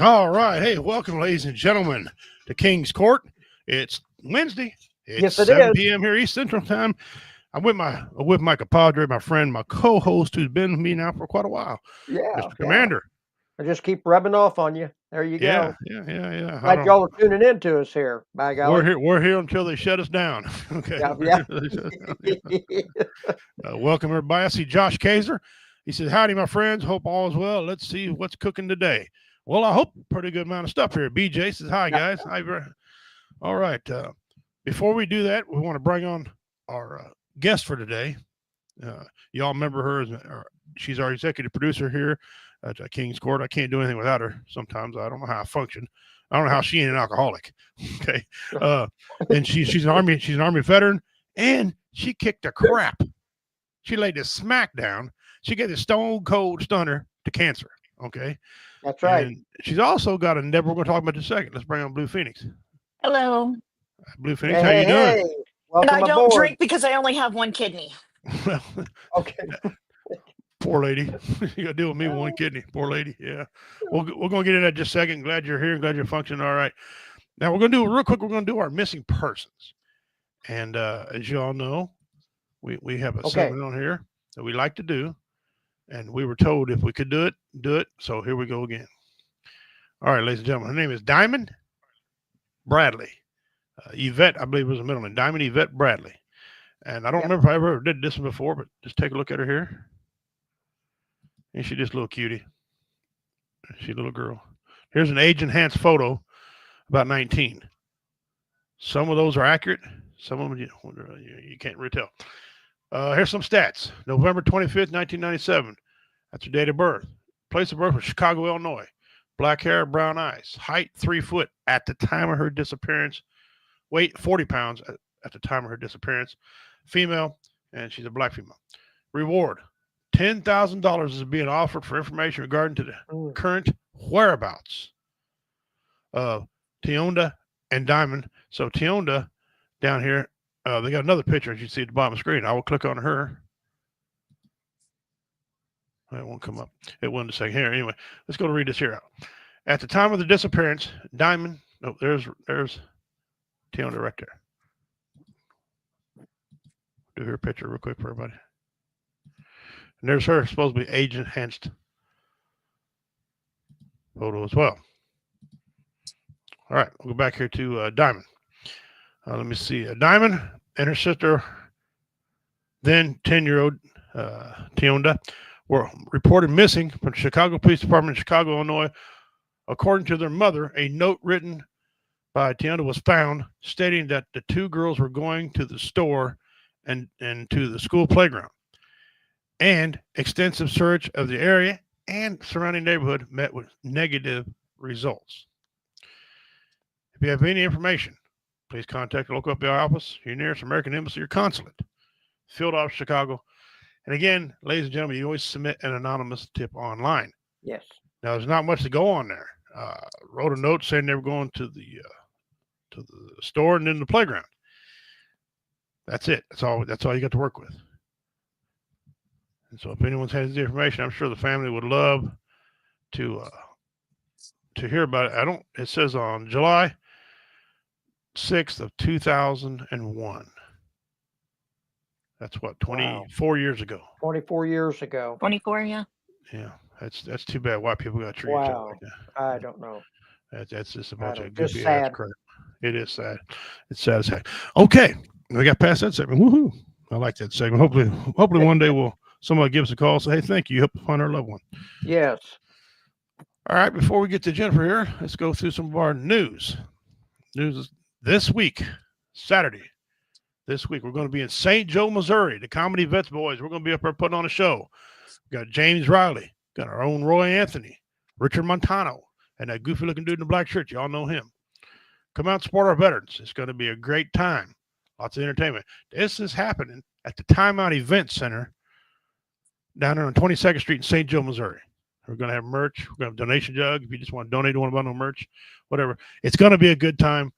All right. Hey, welcome, ladies and gentlemen, to King's Court. It's Wednesday. It's Yes, it 7 is. p.m. here East Central Time. I'm with my compadre, my friend, my co-host, who's been with me now for quite a while, Yeah, Mr. yeah. Commander. I just keep rubbing off on you. There you Yeah, go. yeah. I Glad don't. y'all are tuning in to us here. By We're golly. here. We're here until they shut us down. Okay. Yeah, We're yeah. here until they shut us down. Yeah. Welcome everybody. I see Josh Kaiser. He says, "Howdy, my friends. Hope all is well. Let's see what's cooking today." Well, I hope pretty good amount of stuff here. BJ says, "Hi Yeah. guys." Hi. All right. Before we do that, we want to bring on our guest for today. Uh, y'all remember her? She's our executive producer here at King's Court. I can't do anything without her. Sometimes I don't know how I function. I don't know how she ain't an alcoholic. Okay, uh, and she's an army veteran, and she kicked the crap. She laid the smack down. She gave the stone cold stunner to cancer. Okay, That's right. and she's also got a never. We're going to talk about in a second. Let's bring on Blue Phoenix. Hello. Blue Phoenix, Hey, how you hey, doing? hey. And Welcome I don't aboard. drink because I only have one kidney. Well, Okay. poor lady. You got to deal with me with one kidney. Poor lady. Yeah. We're going to get into that in just a second. Glad you're here. Glad you're functioning all right. Now, we're going to do real quick. We're going to do our missing persons. And as you all know, we have a Okay. segment on here that we like to do. And we were told if we could do it, do it. So here we go again. All right, ladies and gentlemen. Her name is Diamond Bradley. Yvette, I believe, was the middle name. Diamond Yvette Bradley. And I don't Yep. remember if I ever did this one before, but just take a look at her here. And she's just a little cutie. She's a little girl. Here's an age enhanced photo, about 19. Some of those are accurate. Some of them you can't really tell. Here's some stats. November 25th, 1997. That's her date of birth. Place of birth was Chicago, Illinois. Black hair, brown eyes. Height, 3 foot at the time of her disappearance. Weight, 40 pounds at the time of her disappearance. Female, and she's a black female. Reward, $10,000 is being offered for information regarding to the Mm. current whereabouts of Tionda and Diamond. So Tionda down here, they got another picture as you see at the bottom of the screen. I will click on her. It won't come up. It won't in a second. Here, anyway, let's go to read this here out. At the time of the disappearance, Diamond, oh, there's Tionda right there. Do her picture real quick for everybody. And there's her supposed to be age enhanced photo as well. All right, we'll go back here to Diamond. Let me see. Diamond and her sister, then 10-year-old Tionda, were reported missing from the Chicago Police Department in Chicago, Illinois. According to their mother, a note written by Tionda was found stating that the two girls were going to the store and to the school playground. And extensive search of the area and surrounding neighborhood met with negative results. If you have any information, please contact the local FBI office, your nearest American embassy or consulate, field office, Chicago. And again, ladies and gentlemen, you always submit an anonymous tip online. Yes. Now, there's not much to go on there. Wrote a note saying they were going to the store and then the playground. That's it. That's all you got to work with. And so, if anyone has the information, I'm sure the family would love to hear about it. It says on July 6th of 2001. That's what, 24 years ago. 24 years ago. 24, yeah. Yeah, that's too bad. Why people got treated Wow. like that? I don't know. That's just a bunch of Just goofy ass sad. crap. It is sad. It's sad as heck. Okay, we got past that segment. Woohoo! I like that segment. Hopefully one day somebody give us a call. Say, hey, thank you. Help find our loved one. Yes. All right. Before we get to Jennifer here, let's go through some of our news. News this week, Saturday. This week we're going to be in St. Joe, Missouri. The Comedy Vets Boys. We're going to be up there putting on a show. We got James Riley. Got our own Roy Anthony, Richard Montano, and that goofy looking dude in the black shirt. Y'all know him. Come out and support our veterans. It's going to be a great time. Lots of entertainment. This is happening at the Time Out Event Center down there on 22nd Street in St. Joe, Missouri. We're going to have merch. We're going to have a donation jug. If you just want to donate, don't want to buy no merch, whatever. It's going to be a good time.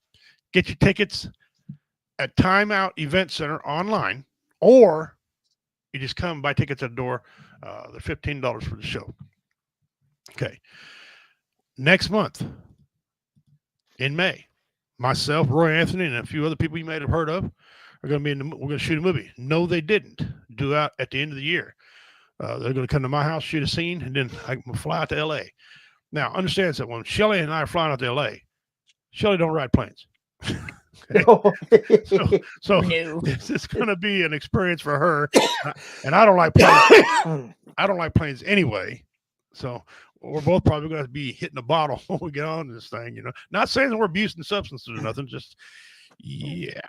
Get your tickets at Time Out Event Center online, or you just come buy tickets at the door. They're $15 for the show. Okay. next month in May, myself, Roy Anthony, and a few other people you might have heard of are going to be in we're going to shoot a movie. No, they didn't do out at the end of the year. They're going to come to my house, shoot a scene, and then I can fly out to L.A. Now, understand that when Shelly and I are flying out to L.A., Shelly don't ride planes. So No. this is going to be an experience for her, and I don't like planes. I don't like planes anyway. So we're both probably going to be hitting a bottle when we get on this thing. Not saying that we're abusing substances or nothing. Just yeah.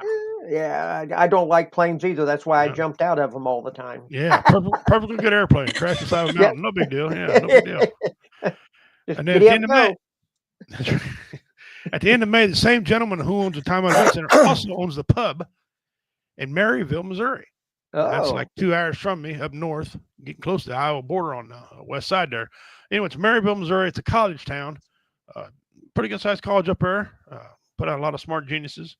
Yeah, I don't like planes either. That's why I Yeah. jumped out of them all the time. Yeah, perfectly good airplane. Crash the side of a Yeah. mountain. No big deal. Yeah, no big deal. Just And then giddy at the up end of and May, go. that's right. At the end of May, the same gentleman who owns the Time Out Event Center also owns the pub in Maryville, Missouri. That's Oh, like 2 hours from me up north, getting close to the Iowa border on the west side there. Anyway, it's Maryville, Missouri. It's a college town. Pretty good sized college up there. Put out a lot of smart geniuses.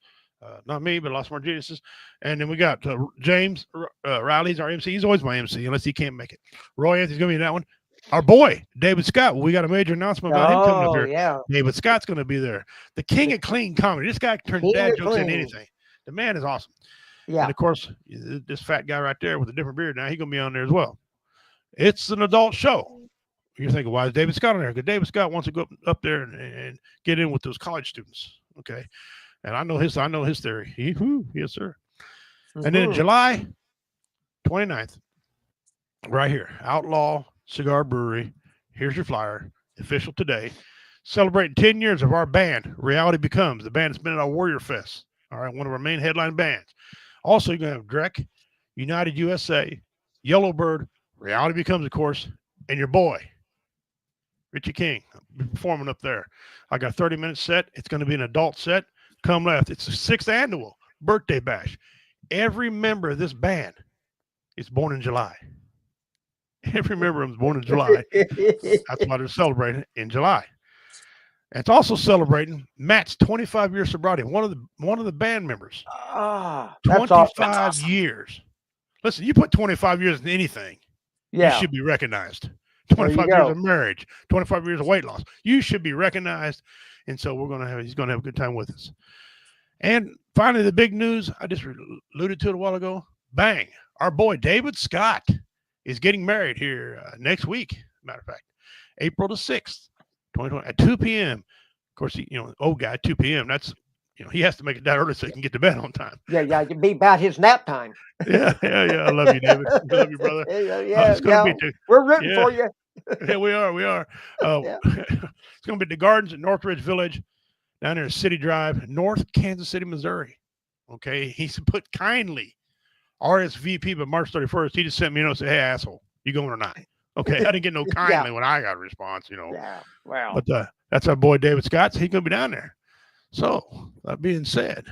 Not me, but a lot of smart geniuses. And then we got James Riley's our MC. He's always my MC unless he can't make it. Roy Anthony's going to be in that one. Our boy, David Scott. We got a major announcement about him coming up here. yeah. David Scott's going to be there. The king of clean comedy. This guy can turn King dad of jokes into clean. anything. The man is awesome. Yeah. And of course, this fat guy right there with a different beard now, he's going to be on there as well. It's an adult show. You're thinking, why is David Scott on there? Because David Scott wants to go up there and get in with those college students. Okay. And I know his theory. Yes, sir. And then Mhm. July 29th, right here, Outlaw Cigar Brewery. Here's your flyer, official today. Celebrating 10 years of our band, Reality Becomes, the band that's been at our Warrior Fest. All right, one of our main headline bands. Also, you're going to have Drek, United USA, Yellowbird, Reality Becomes, of course, and your boy, Richie King, performing up there. I got a 30-minute set. It's going to be an adult set. Come left. It's the 6th annual birthday bash. Every member of this band is born in July. Every member of them is born in July. That's why they're celebrating in July. And it's also celebrating Matt's 25-year sobriety. One of the band members. That's 25 awesome. years. Listen, you put 25 years in anything, Yeah. you should be recognized. There you 25 years go. of marriage, 25 years of weight loss. You should be recognized. And so he's going to have a good time with us. And finally, the big news, I just alluded to it a while ago. Bang. Our boy, David Scott, is getting married here next week. Matter of fact, April the 6th, 2020 at 2 p.m. Of course, old guy, 2 p.m. That's, he has to make it that early so he can get to bed on time. Yeah, it'd be about his nap time. Yeah. I love you, David. I love you, brother. Yeah, we're rooting for you. Yeah, we are. Yeah. It's going to be at the Gardens at Northridge Village down there in City Drive, North Kansas City, Missouri. Okay. He's put kindly RSVP by March 31st. He just sent me a note and said, hey, asshole, you going or not? Okay. I didn't get no kindly when I got a response, Yeah, wow. But that's our boy, David Scott. So he's going to be down there. So that being said,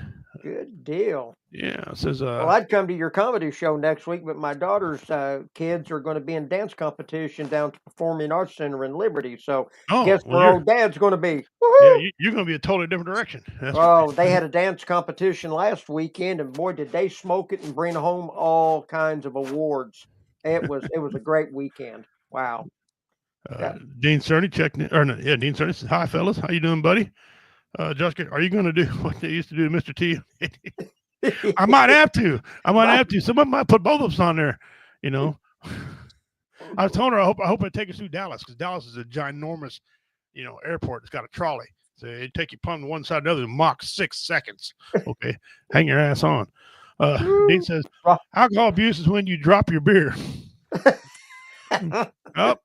Good deal. yeah, it says, Well, I'd come to your comedy show next week, but my daughter's kids are going to be in dance competition down at the Performing Arts Center in Liberty. So guess where old dad's going to be? Yeah, you're going to be a totally different direction. Oh, they had a dance competition last weekend, and boy, did they smoke it and bring home all kinds of awards. It was a great weekend. Wow. Dean Cerny checked in, or no, yeah, Dean Cerny says, hi, fellas. How you doing, buddy? Josh, are you going to do what they used to do to Mr. T? I might have to. Someone might put both of us on there, I was telling her, I hope I take us through Dallas, because Dallas is a ginormous, airport. It's got a trolley. So it'd take you from one side to the other in Mach 6 seconds. Okay. Hang your ass on. Dean says, alcohol abuse is when you drop your beer. Oh,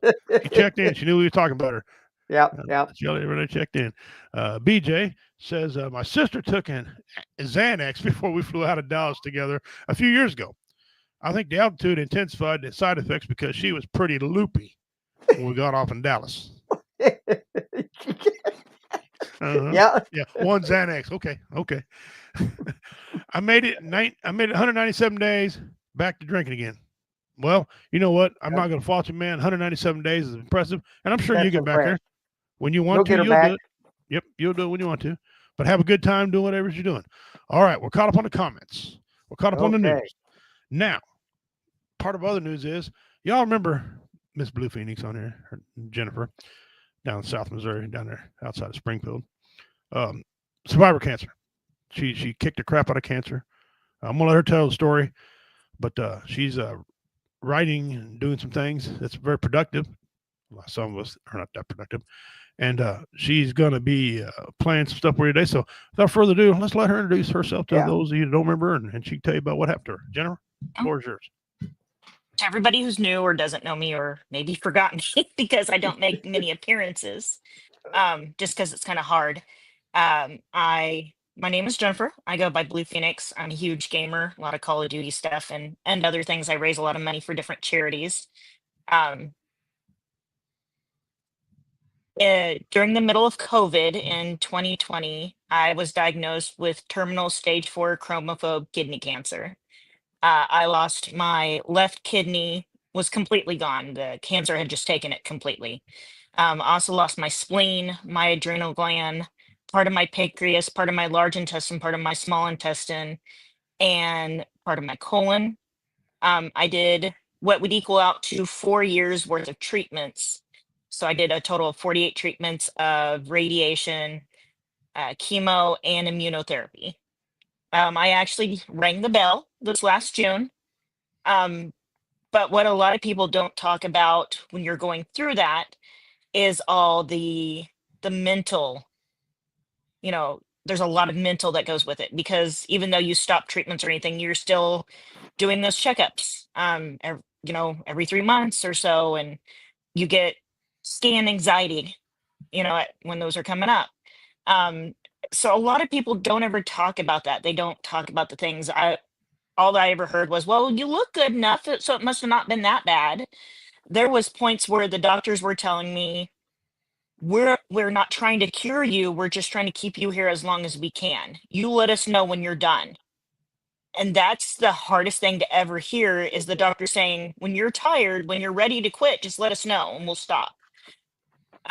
she checked in. She knew we were talking about her. Yeah. Shelly really checked in. BJ says, my sister took an Xanax before we flew out of Dallas together a few years ago. I think the altitude intensified the side effects because she was pretty loopy when we got off in Dallas. Yeah. One Xanax. Okay. I made it 197 days back to drinking again. Well, you know what? I'm not going to fault you, man. 197 days is impressive, and I'm sure you get back there when you want to. You'll do it. Yep, you'll do it when you want to. But have a good time doing whatever you're doing. All right, we're caught up on the comments. We're caught up on the news. Now, part of other news is, y'all remember Miss Blue Phoenix on here, Jennifer. down in South Missouri, down there outside of Springfield. Survivor cancer. She kicked the crap out of cancer. I'm gonna let her tell the story, but she's writing and doing some things that's very productive. Well, some of us are not that productive, and she's gonna be playing some stuff for you today. So without further ado, let's let her introduce herself to those of you that don't remember, and she can tell you about what happened to her. Jennifer, the floor is yours. To everybody who's new or doesn't know me or maybe forgotten me because I don't make many appearances, just because it's kind of hard. My name is Jennifer. I go by Blue Phoenix. I'm a huge gamer, a lot of Call of Duty stuff and other things. I raise a lot of money for different charities. Um, During the middle of COVID in 2020, I was diagnosed with terminal stage 4 chromophobe kidney cancer. I lost my left kidney, was completely gone. The cancer had just taken it completely. I also lost my spleen, my adrenal gland, part of my pancreas, part of my large intestine, part of my small intestine, and part of my colon. I did what would equal out to 4 years worth of treatments. So I did a total of 48 treatments of radiation, chemo, and immunotherapy. I actually rang the bell this last June. But what a lot of people don't talk about when you're going through that is all the mental, there's a lot of mental that goes with it because even though you stop treatments or anything, you're still doing those checkups, every 3 months or so, and you get scan anxiety, when those are coming up. Um, so a lot of people don't ever talk about that. They don't talk about the things. All I ever heard was, well, you look good enough, so it must have not been that bad. There was points where the doctors were telling me, we're not trying to cure you, we're just trying to keep you here as long as we can. You let us know when you're done. And that's the hardest thing to ever hear is the doctor saying, when you're tired, when you're ready to quit, just let us know and we'll stop.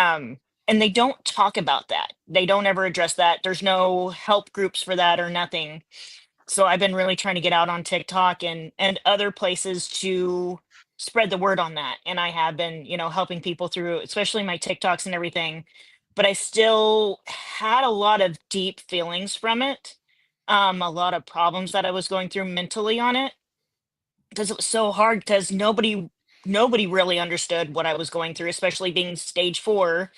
And they don't talk about that. They don't ever address that. There's no help groups for that or nothing. So I've been really trying to get out on TikTok and other places to spread the word on that. And I have been, helping people through, especially my TikToks and everything. But I still had a lot of deep feelings from it. A lot of problems that I was going through mentally on it because it was so hard because nobody really understood what I was going through, especially being stage 4.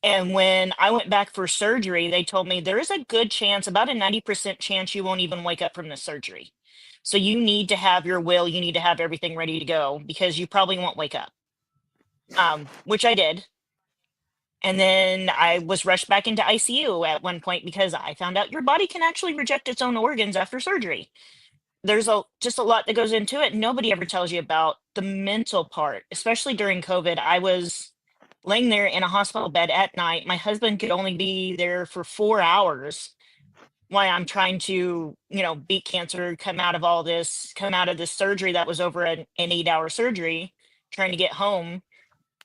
And when I went back for surgery, they told me there is a good chance, about a 90% chance you won't even wake up from the surgery. So you need to have your will, you need to have everything ready to go because you probably won't wake up. Which I did. And then I was rushed back into ICU at one point because I found out your body can actually reject its own organs after surgery. There's just a lot that goes into it. Nobody ever tells you about the mental part, especially during COVID. I was laying there in a hospital bed at night. My husband could only be there for 4 hours while I'm trying to, beat cancer, come out of all this, come out of this surgery that was over an 8-hour surgery, trying to get home.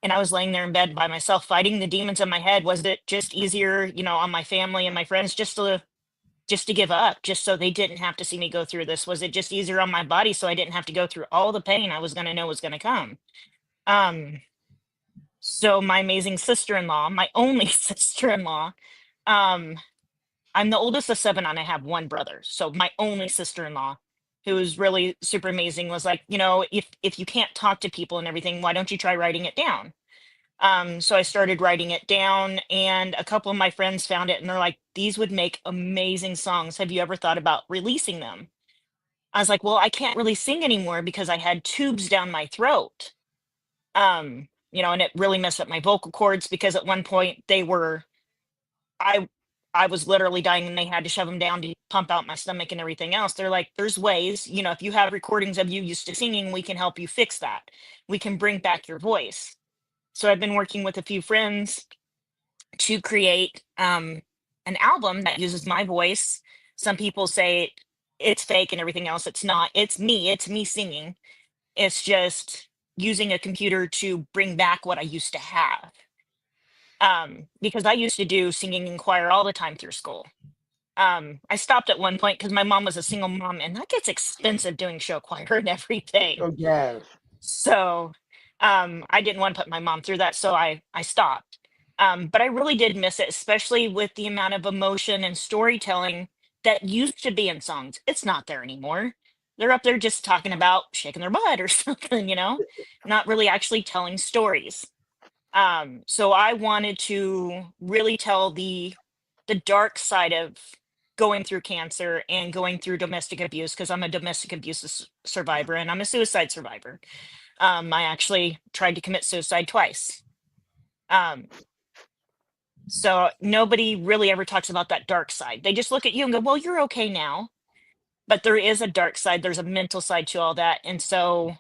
And I was laying there in bed by myself, fighting the demons in my head. Was it just easier, on my family and my friends just to give up, just so they didn't have to see me go through this? Was it just easier on my body so I didn't have to go through all the pain I was going to know was going to come? So my amazing sister-in-law, my only sister-in-law, um, I'm the oldest of 7 and I have one brother. So my only sister-in-law, who is really super amazing, was like, if you can't talk to people and everything, why don't you try writing it down? So I started writing it down and a couple of my friends found it and they're like, these would make amazing songs. Have you ever thought about releasing them? I was like, well, I can't really sing anymore because I had tubes down my throat. And it really messed up my vocal cords because at one point I I was literally dying and they had to shove them down to pump out my stomach and everything else. They're like, there's ways, if you have recordings of you used to singing, we can help you fix that. We can bring back your voice. So I've been working with a few friends to create an album that uses my voice. Some people say it's fake and everything else. It's not. It's me singing. It's just using a computer to bring back what I used to have. Because I used to do singing in choir all the time through school. I stopped at one point because my mom was a single mom, and that gets expensive doing show choir and everything. Oh, yes. So I didn't want to put my mom through that, so I stopped. But I really did miss it, especially with the amount of emotion and storytelling that used to be in songs. It's not there anymore. They're up there just talking about shaking their butt or something, not really actually telling stories. So I wanted to really tell the dark side of going through cancer and going through domestic abuse, because I'm a domestic abuse survivor and I'm a suicide survivor. I actually tried to commit suicide twice. So nobody really ever talks about that dark side. They just look at you and go, well, you're okay now. But there is a dark side, there's a mental side to all that. And so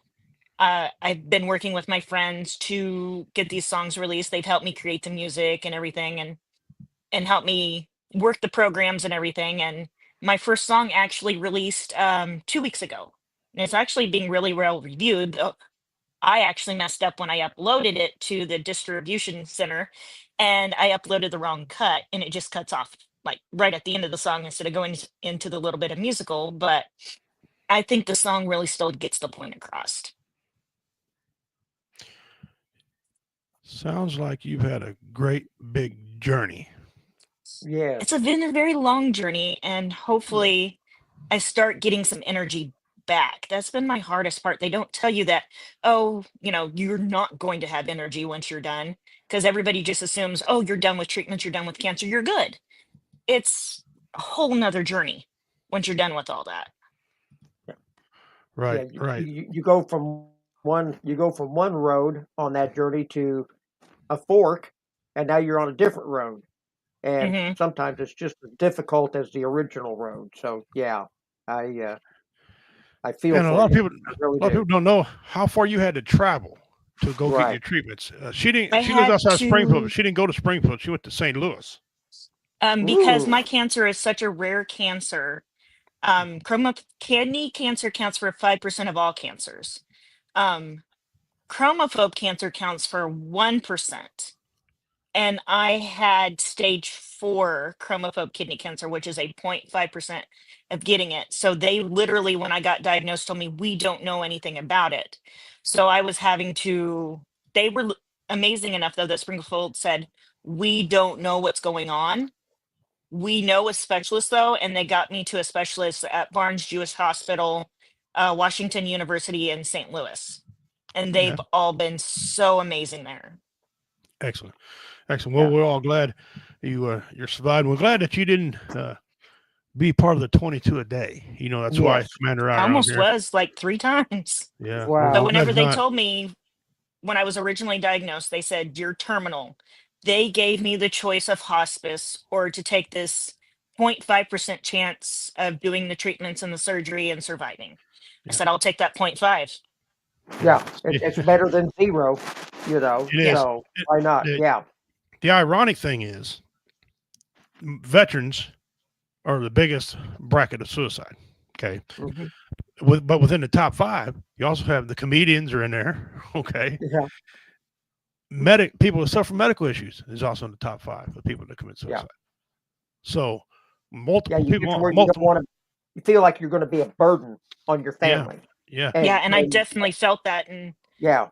I've been working with my friends to get these songs released. They've helped me create the music and everything, and help me work the programs and everything. And my first song actually released 2 weeks ago. And it's actually being really well reviewed. I actually messed up when I uploaded it to the distribution center, and I uploaded the wrong cut, and it just cuts off like right at the end of the song instead of going into the little bit of musical. But I think the song really still gets the point across. Sounds like you've had a great big journey. Yes. It's been a very long journey, and hopefully I start getting some energy back. That's been my hardest part. They don't tell you that, oh, you're not going to have energy once you're done, because everybody just assumes, oh, you're done with treatment, you're done with cancer, you're good. It's a whole nother journey once you're done with all that. Right, Yeah, right. You go from one road on that journey to a fork, and now you're on a different road. And Mhm. sometimes it's just as difficult as the original road. So yeah, I feel And a for lot of you. people, I really a lot of do. people don't know how far you had to travel to go get your Right. treatments. She didn't. I She lives had outside of Springfield, but to, she didn't go to Springfield. She went to St. Louis. because Ooh. my cancer is such a rare cancer. Kidney cancer counts for 5% of all cancers. Um, chromophobe cancer counts for 1%. And I had stage 4 chromophobe kidney cancer, which is a 0.5% of getting it. So they literally, when I got diagnosed, told me, we don't know anything about it. So I was having to, they were amazing enough though that Springfield said, we don't know what's going on. We know a specialist though, and they got me to a specialist at Barnes Jewish Hospital, Washington University in St. Louis. And Yeah, they've all been so amazing there. excellent, excellent. Well, Yeah. we're all glad you're surviving. We're glad that you didn't be part of the 22 a day. That's why Yes. Commander I around almost here. was like 3 times. Yeah, Wow. So we're glad whenever they not. told me, when I was originally diagnosed, they said, you're terminal. They gave me the choice of hospice or to take this 0.5% chance of doing the treatments and the surgery and surviving. I Yeah. said, I'll take that 0.5. Yeah, it's better than zero. It is. So why not? The, Yeah. the ironic thing is, veterans are the biggest bracket of suicide. Okay. Mhm. But within the top 5, you also have the comedians are in there. Okay. Yeah. People who suffer medical issues is also in the top 5 of people that commit suicide. So Yeah, multiple you get to people, where you don't want to feel like you're going to be a burden on your family. yeah. And I definitely felt that. And yeah,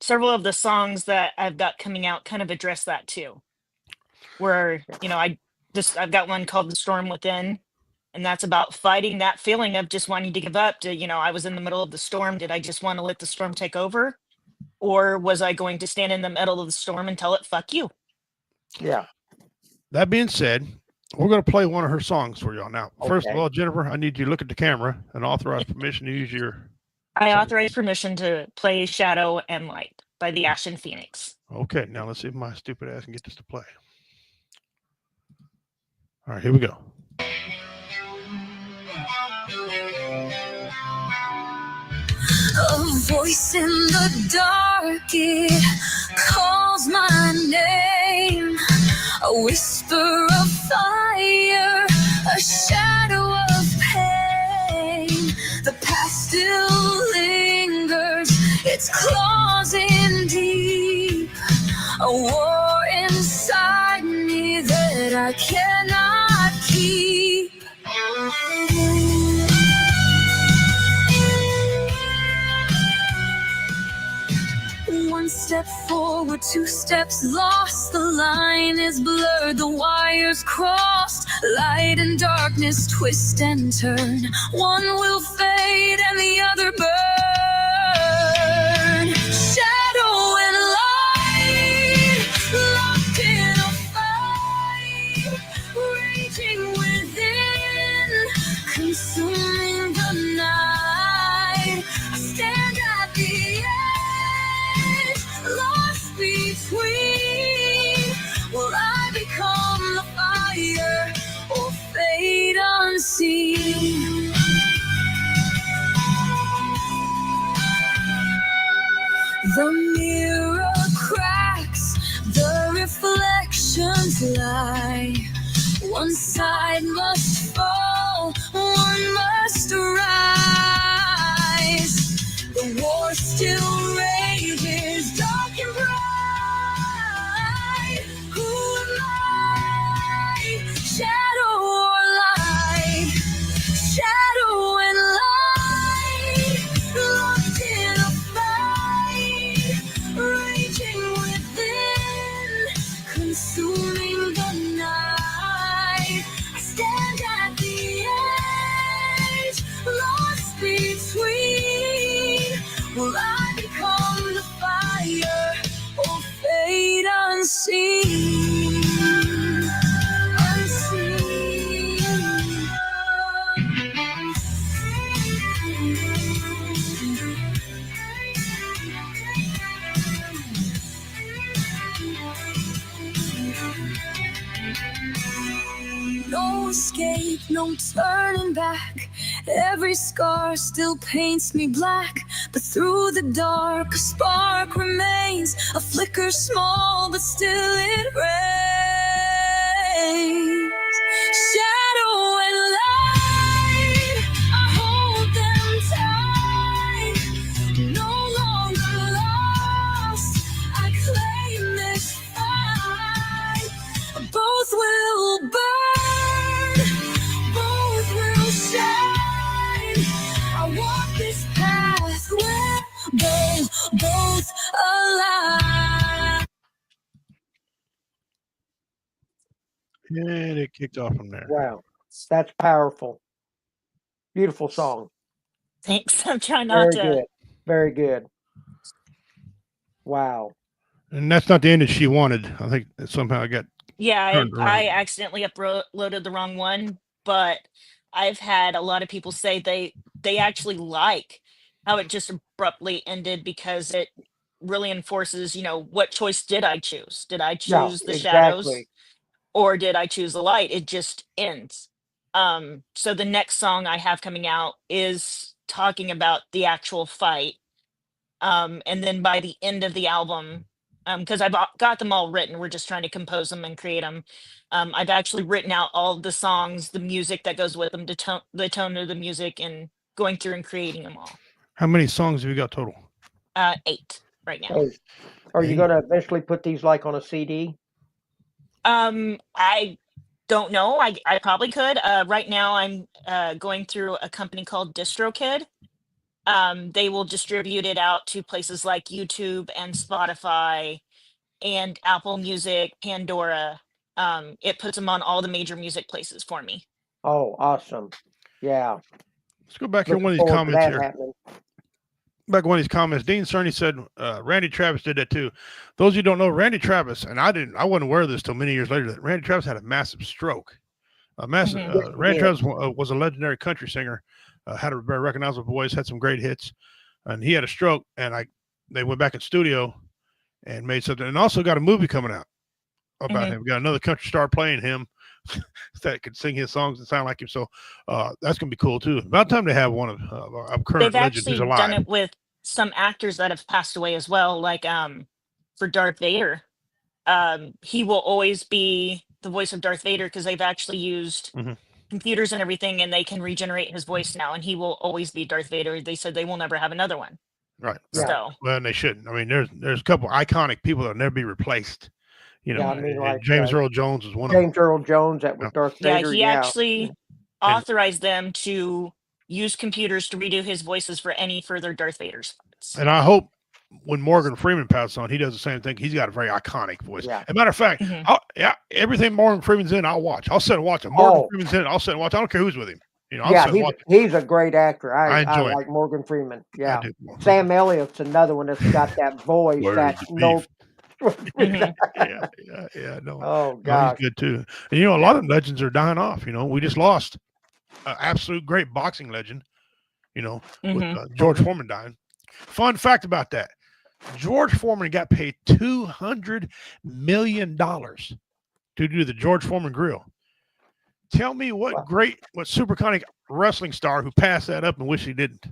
several of the songs that I've got coming out kind of address that too. Where, I've got one called The Storm Within. And that's about fighting that feeling of just wanting to give up. I was in the middle of the storm. Did I just want to let the storm take over? Or was I going to stand in the middle of the storm and tell it, fuck you? yeah. That being said, we're going to play one of her songs for y'all now. First of Okay. all, Jennifer, I need you to look at the camera and authorize permission to use your. I authorize permission to play Shadow and Light by the Ashen Phoenix. Okay, now let's see if my stupid ass can get this to play. All right, here we go. A voice in the dark, it calls my name. A whisper of fire, a shadow of pain. The past still lingers, its claws in deep. A war inside me that I cannot keep. One step forward. forward, 2 steps lost. The line is blurred, the wires crossed. Light and darkness twist and turn. One will fade and the other burn. Shadow and light, locked in a fight, raging within, consuming the night. I stand at the edge, lost between. Will I become the fire or fade unseen? The mirror cracks, the reflections lie. One side must fall, one must rise. The war still rages, dark and bright. Who am I? Shadow or light? Shadow and light, locked in a fight, raging within, consuming the night. I stand at the edge, lost between. Will I become the fire or fade unseen? No escape, no turning back. Every scar still paints me black. But through the dark, a spark remains. A flicker small, but still it reigns. Shadow and light, I hold them tight. No longer lost, I claim this fight. Both will burn, both will shine. I walk this path where both alive. And it kicked off from there. Wow, that's powerful. Beautiful song. Thanks. I'm trying not Very to. good. Very good. Wow. And that's not the ending she wanted. I think that somehow I got Yeah, turned I around. accidentally uploaded the wrong one, but I've had a lot of people say they actually like how it just abruptly ended because it really enforces, what choice did I choose? Did I Yeah, choose the shadows exactly. or did I choose the light? It just ends. So the next song I have coming out is talking about the actual fight. And then by the end of the album, because I've got them all written, we're just trying to compose them and create them. I've actually written out all of the songs, the music that goes with them, the tone of the music, and going through and creating them all. How many songs have you got total? 8 right now. Hey, are you Hey. going to eventually put these like on a CD? I don't know. I probably could. Right now, I'm going through a company called DistroKid. They will distribute it out to places like YouTube and Spotify and Apple Music, Pandora. It puts them on all the major music places for me. Oh, awesome. Yeah. Let's go back here. Looking One of these forward to comments that here. happening. Back one of these comments, Dean Cerny said Randy Travis did that too. Those of you who don't know, Randy Travis, and I wasn't aware of this till many years later, that Randy Travis had a massive stroke. Yes, Randy he Travis was a legendary country singer, had a very recognizable voice, had some great hits, and he had a stroke. And they went back in studio and made something, and also got a movie coming out about him. Got another country star playing him that could sing his songs and sound like him. So that's gonna be cool too. About time to have one of current They've legends actually who's alive. done it with some actors that have passed away as well, like for Darth Vader. He will always be the voice of Darth Vader because they've actually used computers and everything, and they can regenerate his voice now, and he will always be Darth Vader. They said they will never have another one. Right. Yeah. So Well, and they shouldn't. I mean, there's a couple iconic people that'll never be replaced. Yeah, I mean, and like, James Earl Jones is one of them. James Earl Jones, that was Yeah. Darth yeah, Vader. he Yeah. actually authorized them to use computers to redo his voices for any further Darth Vader spots. And I hope when Morgan Freeman passes on, he does the same thing. He's got a very iconic voice. Yeah. As a matter of fact, Mhm. everything Morgan Freeman's in, I'll watch. I'll sit and watch it. Morgan Oh. Freeman's in it. I'll sit and watch. I don't care who's with him. I'll Yeah, sit and watch it. he's a great actor. I I enjoy it. like Morgan Freeman. I Yeah. do. Sam Elliott's another one that's got that voice. Where's That the no. Mhm. Yeah. No, Oh no, gosh. he's good too. And a lot of legends are dying off. We just lost an absolute great boxing legend. With Mhm. George Foreman dying. Fun fact about that: George Foreman got paid $200 million to do the George Foreman grill. Tell me what super iconic wrestling star who passed that up and wish he didn't.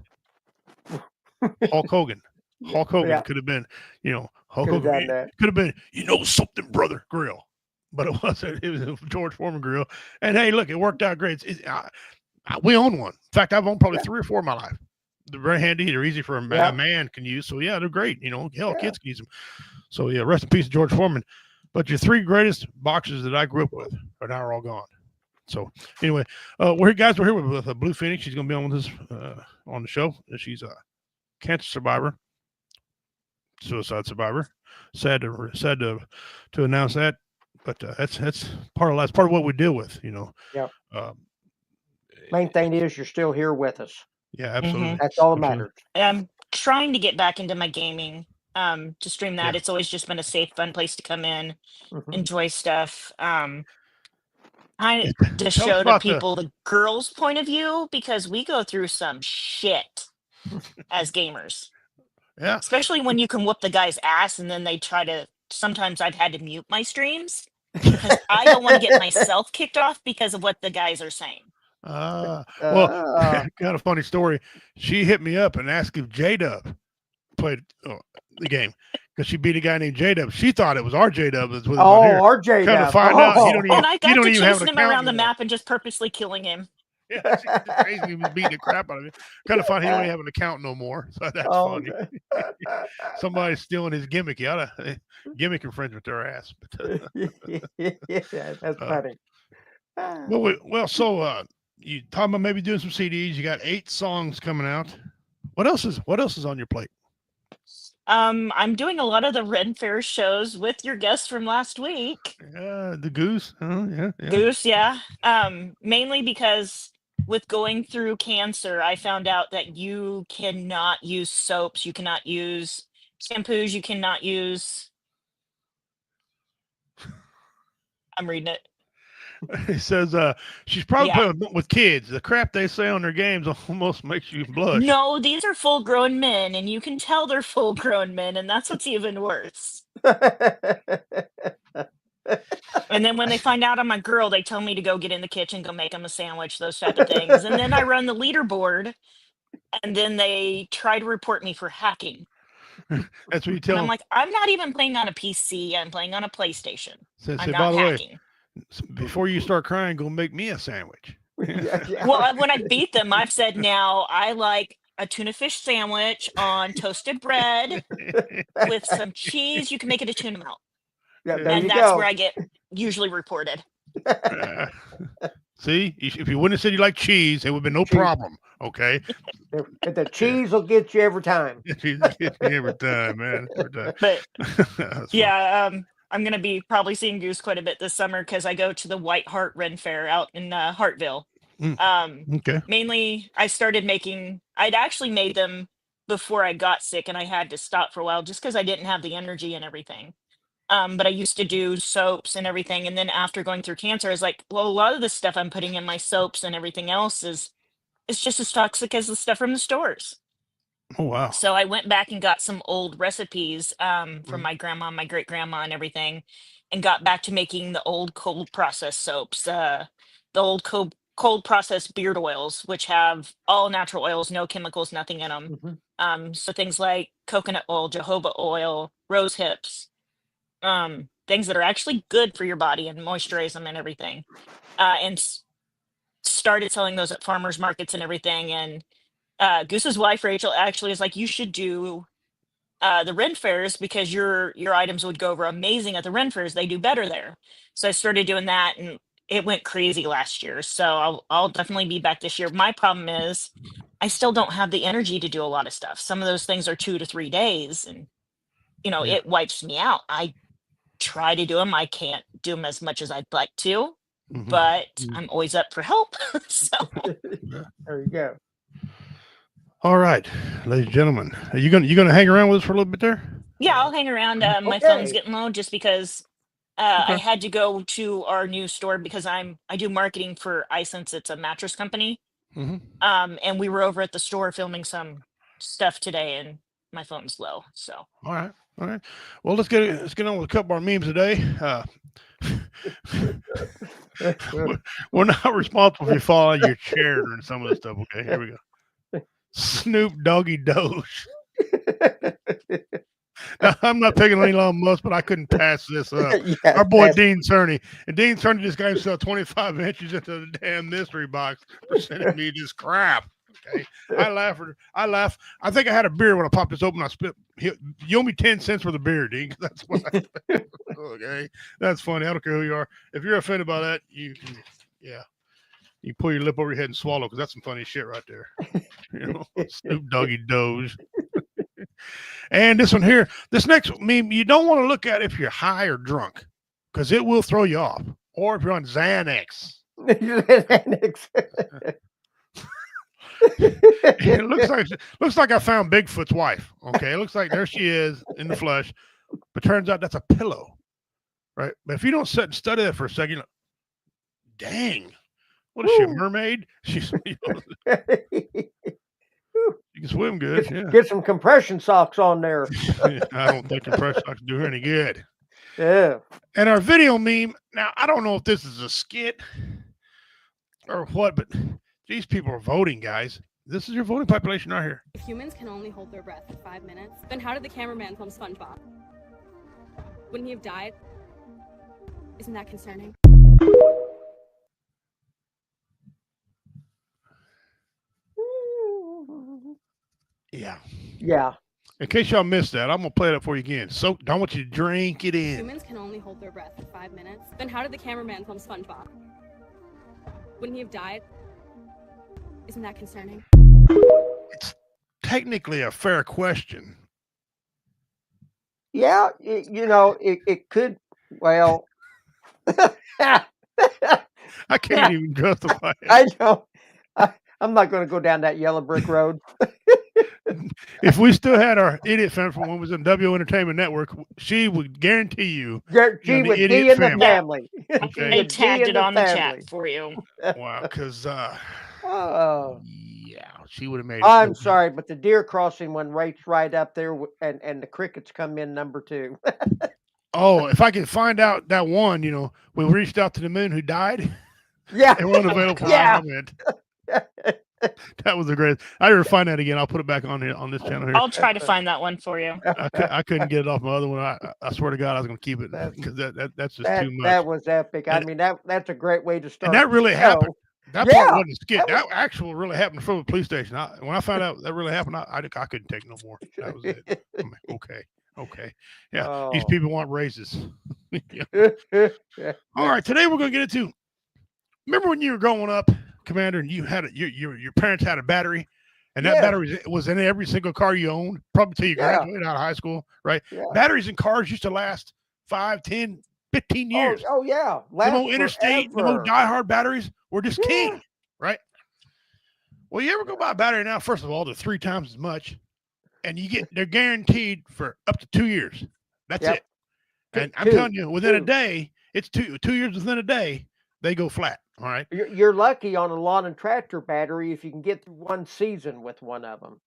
Hulk Hogan. Hulk Hogan Yeah. could have been, Hulk Could have Hogan done that. could have been, something, brother, grill. But it wasn't. It was a George Foreman grill. And hey, look, it worked out great. We own one. In fact, I've owned probably 3 or 4 in my life. They're very handy. They're easy for a man can use. So yeah, they're great. Hell, kids can use them. So yeah, rest in peace, George Foreman. But your 3 greatest boxers that I grew up with are now all gone. So anyway, we're here with Blue Phoenix. She's going to be on with us on the show. She's a cancer survivor, suicide survivor. Sad to announce that, but that's part of what we deal with. Yep. Um, Main thing is you're still here with us. Yeah, absolutely. Mhm. That's all that Absolutely. matters. I'm trying to get back into my gaming. To stream that. Yeah. It's always just been a safe, fun place to come in, Mhm. enjoy stuff. I to Tell us show to about people the girls' point of view because we go through some shit as gamers, Yeah. especially when you can whoop the guy's ass and then they try to. Sometimes I've had to mute my streams because I don't want to get myself kicked off because of what the guys are saying. Well, Uh, got a funny story. She hit me up and asked if J-Dub played the game because she beat a guy named J-Dub. She thought it was our J-Dub that's with us on here. RJ. Kind now. of find out he don't even, And I he got don't to even have chasing an him around account the anymore. map and just purposely killing him. Yeah, she just basically was beating the crap out of him. Kind of funny. He don't even have an account no more. So that's funny. Somebody's stealing his gimmick. He ought to gimmick infringement their ass. But, Yeah, that's funny. so you talking about maybe doing some CDs. You got 8 songs coming out. What else is on your plate? I'm doing a lot of the Ren Fair shows with your guest from last week. The Goose. Oh, yeah. Goose, yeah. Mainly because with going through cancer, I found out that you cannot use soaps, you cannot use shampoos, you cannot use. I'm reading it. He says she's probably playing with kids. The crap they say on their games almost makes you blush. No, these are full grown men, and you can tell they're full grown men, and that's what's even worse. And then when they find out I'm a girl, they tell me to go get in the kitchen, go make them a sandwich, those type of things. And then I run the leaderboard, and then they try to report me for hacking. That's what you And tell I'm them. like, I'm not even playing on a PC. I'm playing on a PlayStation. Say, I'm by not the way, hacking. before you start crying, go make me a sandwich. Well, when I beat them, I've said now I like a tuna fish sandwich on toasted bread with some cheese. You can make it a tuna melt. Yeah, there And you that's go. where I get usually reported. See, if you wouldn't have said you like cheese, it would have been no Cheese. problem. Okay. The cheese will get you every time. Cheese gets me every time, man. Every time. But That's yeah, I'm gonna be probably seeing Goose quite a bit this summer because I go to the White Hart Ren Fair out in Hartville. fun. Okay. Mainly, I'd actually made them before I got sick, and I had to stop for a while just because I didn't have the energy and everything. But I used to do soaps and everything, and then after going through cancer, I was like, well, a lot of the stuff I'm putting in my soaps and everything else is just as toxic as the stuff from the stores. Oh, wow. So I went back and got some old recipes from my grandma, my great grandma, and everything, and got back to making the old cold process soaps, the old cold processed beard oils, which have all natural oils, no chemicals, nothing in them. Mhm. So things like coconut oil, jojoba oil, rose hips, things that are actually good for your body and moisturize them and everything. And started selling those at farmers markets and everything. And Goose's wife Rachel actually is like, you should do the Ren fairs because your items would go over amazing at the Ren fairs. They do better there. So I started doing that, and it went crazy last year. So I'll definitely be back this year. My problem is I still don't have the energy to do a lot of stuff. Some of those things are 2 to 3 days, and Yeah. it wipes me out. I try to do them. I can't do them as much as I'd like to, Mhm. but Mhm. I'm always up for help. So There you go. All right, ladies and gentlemen, are you gonna hang around with us for a little bit there? yeah, I'll hang around. My phone's Okay. getting low just because I Okay. had to go to our new store because I do marketing for iSense. It's a mattress company. Mhm. And we were over at the store filming some stuff today, and my phone's low. So All right. All right. Well, let's get on with a couple of our memes today. We're not responsible if you fall out of your chair during some of this stuff. Okay, here we go. Snoop Doggy Doge. Now, I'm not picking on Elon Musk, but I couldn't pass this up. Yes, Our boy that's- Dean Cerny. And Dean Cerny just got himself 25 inches into the damn mystery box for sending me this crap. Okay. I laugh. I think I had a beer when I popped this open. I spit. You owe me 10 cents for the beer, Dean. That's what I spent. Okay. That's funny. I don't care who you are. If you're offended by that, you can, you pull your lip over your head and swallow, because that's some funny shit right there. Snoop Doggy Doge. And this one here, this next meme, you don't want to look at if you're high or drunk, because it will throw you off. Or if you're on Xanax. It looks like I found Bigfoot's wife. Okay, it looks like there she is in the flesh, but turns out that's a pillow, right? But if you don't sit and study that for a second, dang, what is she, a mermaid? She's she can swim good. Yeah. Get some compression socks on there. I don't think compression socks do her any good. Yeah. And our video meme, now I don't know if this is a skit or what, but these people are voting, guys. This is your voting population right here. If humans can only hold their breath for 5 minutes, then how did the cameraman film SpongeBob? Wouldn't he have died? Isn't that concerning? Yeah. Yeah. In case y'all missed that, I'm gonna play it up for you again. So I want you to drink it in. Humans can only hold their breath for 5 minutes, then how did the cameraman film SpongeBob? Wouldn't he have died? Isn't that concerning? It's technically a fair question. Yeah. It could. Well. I can't even justify it. I know. I'm not going to go down that yellow brick road. If we still had our idiot fan from when we was in W Entertainment Network, she would guarantee you. She the would idiot be in the family. family. Okay. I would be tagged in it the on the family. chat for you. Wow, because Oh, yeah, she would have made it. I'm sorry, but the deer crossing one rates right up there, and the crickets come in number 2. Oh, if I could find out that one, we reached out to the moon who died. Yeah. It wasn't available for Yeah. comment. That was the greatest. I ever find that again. I'll put it back on here on this channel here. I'll try to find that one for you. I couldn't get it off my other one. I swear to God, I was going to keep it because that's just too much. That was epic. I And- mean, that's a great way to start. And that really the happened. show. That Yeah, part wasn't a skit. that That actual really happened from the police station. When I found out that really happened, I couldn't take no more. That was it. I'm like, okay. Yeah, these Oh. people want raises. Yeah. All right, today we're going to get into. Remember when you were growing up, Commander, and you had your parents had a battery, and that Yeah. battery was in every single car you owned, probably till you Yeah. graduated out of high school, right? Yeah. Batteries in cars used to last 5, 10, 15 years. Oh yeah. The Last old interstate, the old forever. diehard batteries were just Yeah. king, right? Well, you ever go buy a battery now? First of all, they're 3 times as much, and they're guaranteed for up to 2 years. That's Yep. it. And I'm Two. telling you, within a Two. day, it's 2 years within a day, they go flat. All right. You're lucky on a lawn and tractor battery if you can get through one season with one of them.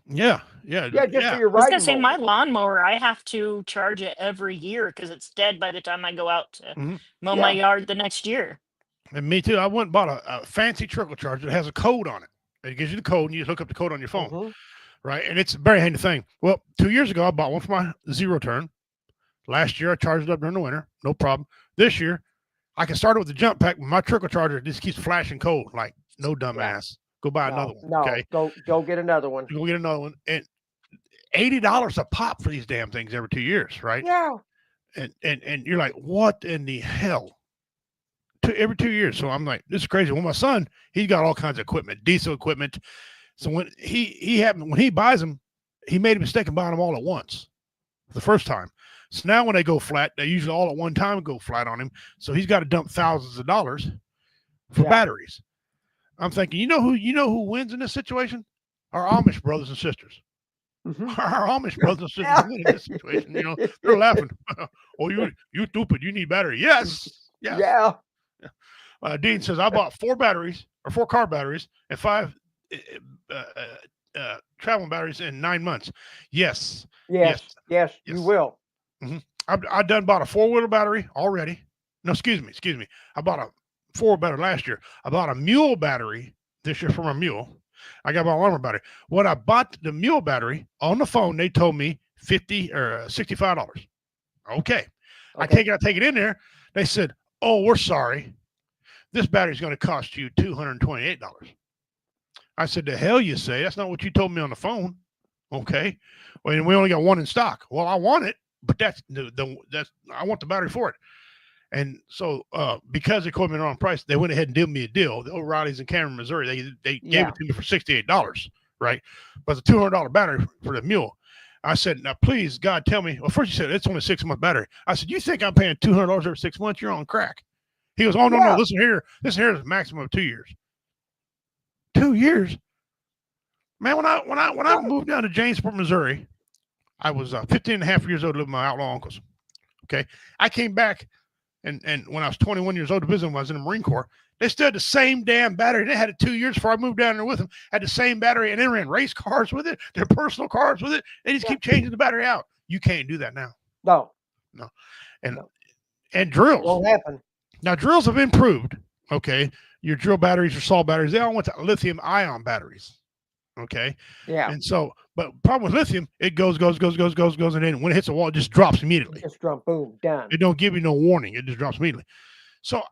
Yeah. Yeah, just for your I was riding. gonna say my mower. lawnmower, I have to charge it every year because it's dead by the time I go out to Mhm. mow my Yeah. yard the next year. And me too. I went and bought a fancy trickle charger that has a code on it. It gives you the code, and you just hook up the code on your phone, Mhm. right? And it's a very handy thing. Well, 2 years ago, I bought one for my zero turn. Last year, I charged it up during the winter, no problem. This year, I can start it with the jump pack. But my trickle charger just keeps flashing code. Like, no dumbass, go buy another one. No, Okay, go get another one. go get another one. And $80 a pop for these damn things every 2 years, right? Yeah. And you're like, what in the hell? every 2 years. So I'm like, this is crazy. Well, my son, he's got all kinds of equipment, diesel equipment. So when when he buys them, he made a mistake of buying them all at once the first time. So now when they go flat, they usually all at one time go flat on him. So he's got to dump thousands of dollars for Yeah. batteries. I'm thinking, you know who wins in this situation? Our Amish brothers and sisters. Mhm. Our Amish brothers and sisters win in this situation. You know, they're laughing. Oh, you stupid. You need battery. Yes. Yes. Yeah. Dean says, I bought 4 car batteries and 5 traveling batteries in 9 months. Yes. Yes. Yes. You Yes. will. I've done bought a 4-wheeler battery already. No, excuse me. I bought a 4 battery last year. I bought a mule battery this year for my mule. I got my armor battery. When I bought the mule battery on the phone, they told me $50 or $65. Okay. I take it in there. They said, oh, we're sorry. This battery's going to cost you $228. I said, the hell you say? That's not what you told me on the phone. Okay. Well, we only got 1 in stock. Well, I want it, but that's I want the battery for it. And so because they quoted me the wrong price, they went ahead and did me a deal. The O'Reilly's in Cameron, Missouri, they gave it to me for $68, right? But it's a $200 battery for the mule. I said, now please, God, tell me. Well, first you said it's only a 6-month battery. I said, you think I'm paying $200 every 6 months? You're on crack. He goes, oh, no, listen here. This here is a maximum of 2 years. 2 years? Man, when I moved down to Jamesport, Missouri, I was 15 and a half years old, living with my outlaw uncles. Okay. I came back and when I was 21 years old to visit them, I was in the Marine Corps. They still had the same damn battery. They had it 2 years before I moved down there with them, had the same battery, and they ran race cars with it, their personal cars with it. They just keep changing the battery out. You can't do that now. No. And drills. Won't happen. Now, drills have improved. Okay. Your drill batteries or saw batteries, they all went to lithium ion batteries. Okay. Yeah. And so, but problem with lithium, it goes, and then when it hits the wall, it just drops immediately. Just drum, boom, done. It don't give you no warning. It just drops immediately. So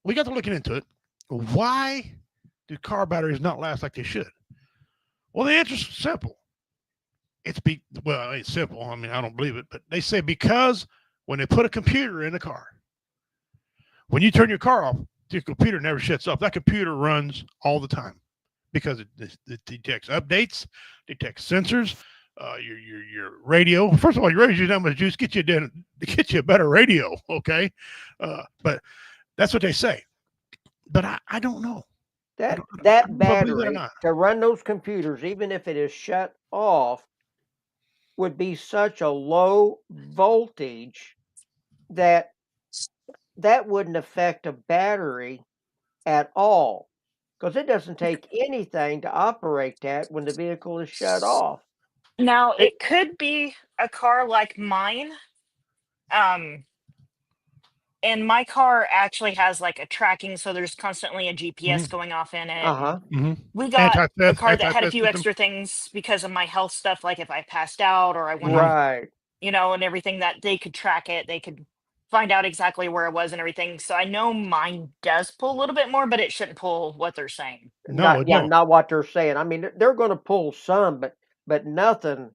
we got to looking into it. Why do car batteries not last like they should? Well, the answer's simple. It's simple. I mean, I don't believe it, but they say because when they put a computer in the car, when you turn your car off, the computer never shuts off. That computer runs all the time because it detects updates, detects sensors, your radio. First of all, your radio's using that much juice, get you a better radio, okay? But that's what they say. But I don't know. That believe it or battery not. to run those computers, even if it is shut off, would be such a low voltage that wouldn't affect a battery at all, because it doesn't take anything to operate that when the vehicle is shut off. Now, it could be a car like mine. And my car actually has like a tracking, so there's constantly a GPS going off in it. Uh-huh. We got a Anti-theft- car that had a anti-theft few system. extra things because of my health stuff, like if I passed out or I went, Right. and everything, that they could track it. They could find out exactly where it was and everything. So I know mine does pull a little bit more, but it shouldn't pull what they're saying. No, it don't. Not what they're saying. I mean, they're going to pull some, but nothing.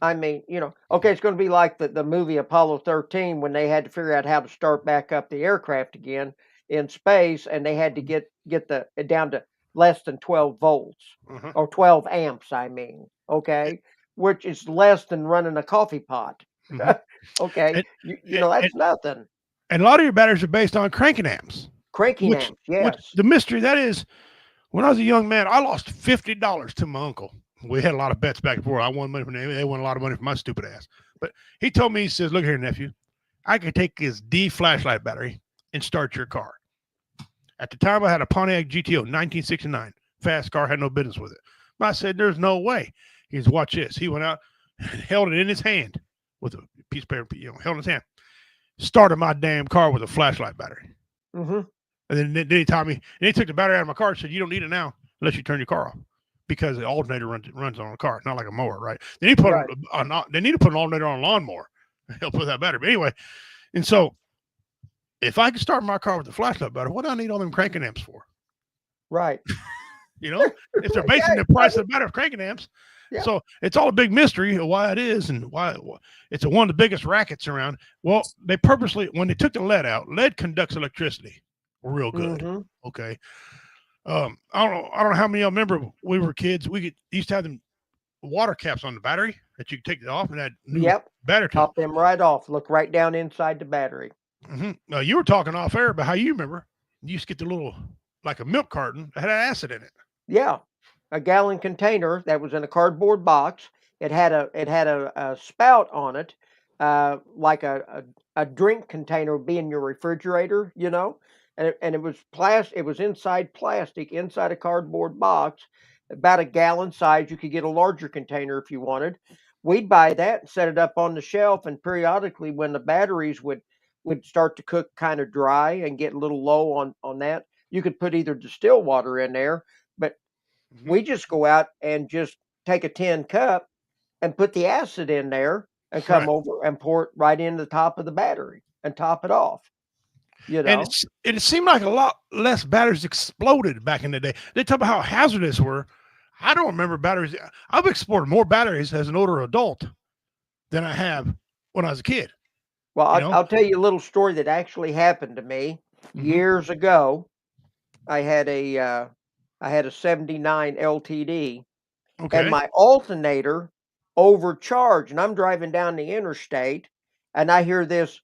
I mean, okay, it's going to be like the movie Apollo 13 when they had to figure out how to start back up the aircraft again in space, and they had to get it down to less than 12 volts Mhm. or 12 amps. I mean, okay, which is less than running a coffee pot. Mhm. Okay, that's nothing. And a lot of your batteries are based on cranking amps. Cranking Which- amps, yes. The mystery that is, when I was a young man, I lost $50 to my uncle. We had a lot of bets back and forth. I won money from them. They won a lot of money from my stupid ass. But he told me, he says, look here, nephew, I could take this D flashlight battery and start your car. At the time, I had a Pontiac GTO, 1969. Fast car, had no business with it. But I said, there's no way. He says, watch this. He went out and held it in his hand with a piece of paper, held in his hand. Started my damn car with a flashlight battery. Mm-hmm. And then he taught me, and he took the battery out of my car and said, you don't need it now unless you turn your car off. Because the alternator runs on a car, not like a mower, right? They need to put they need to put an alternator on a lawnmower to help with that battery. But anyway, and so if I could start my car with a flashlight battery, what do I need all them cranking amps for? Right. If they're basing the price of the battery of cranking amps, Yeah. so it's all a big mystery of why it is and why it's one of the biggest rackets around. Well, they purposely, when they took the lead out, lead conducts electricity. real good. Mm-hmm. Okay. I don't know how many of y'all remember we were kids. Used to have them water caps on the battery that you could take it off and had new Yep. battery to Pop them right off. Look right down inside the battery. You were talking off air about how you remember you used to get the little, like a milk carton that had acid in it. Yeah, a gallon container that was in a cardboard box. It had a spout on it, like a drink container would be in your refrigerator, you know, and it was plastic. It was inside plastic, inside a cardboard box, about a gallon size. You could get a larger container if you wanted. We'd buy that and set it up on the shelf, and periodically, when the batteries would start to cook kind of dry and get a little low on that, you could put either distilled water in there, but we just go out and just take a tin cup and put the acid in there and come Right. over and pour it right into the top of the battery and top it off. You And know, it seemed like a lot less batteries exploded back in the day. They talk about how hazardous they were. I don't remember batteries. I've explored more batteries as an older adult than I have when I was a kid. well, You I'll know? tell you a little story that actually happened to me Mhm. years ago. I had a 79 LTD, and Okay. my alternator overcharged, and I'm driving down the interstate, and I hear this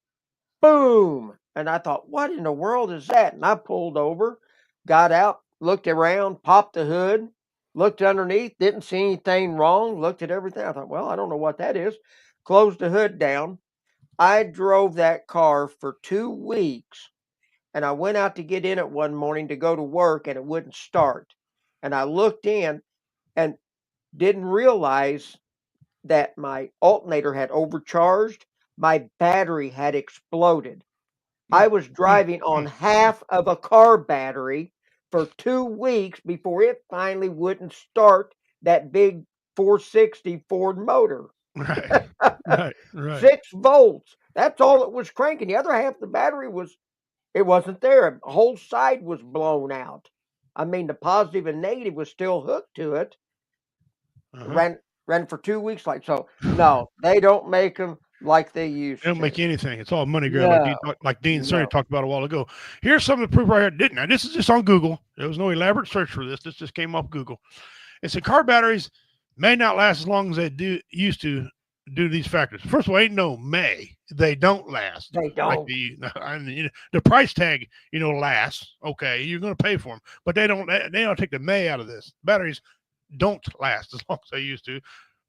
boom, and I thought, what in the world is that? And I pulled over, got out, looked around, popped the hood, looked underneath, didn't see anything wrong, looked at everything. I thought, well, I don't know what that is. Closed the hood down. I drove that car for 2 weeks, and I went out to get in it one morning to go to work, and it wouldn't start. And I looked in and didn't realize that my alternator had overcharged. My battery had exploded. I was driving on half of a car battery for 2 weeks before it finally wouldn't start that big 460 Ford motor. Right. Right. 6 volts. That's all it was cranking. The other half of the battery wasn't there. A whole side was blown out. I mean, the positive and negative was still hooked to it. Uh-huh. Ran for 2 weeks like so. No, they don't make them like they used They don't to. make anything. It's all money grab, No, like Dean Cerny no. talked about a while ago. Here's some of the proof right here. Didn't I? This is just on Google. There was no elaborate search for this. This just came off Google. It said car batteries may not last as long as they used to due to these factors. First of all, ain't no may. They don't last. They don't. I mean, the price tag, lasts. Okay, you're going to pay for them, but they don't take the may out of this. Batteries don't last as long as they used to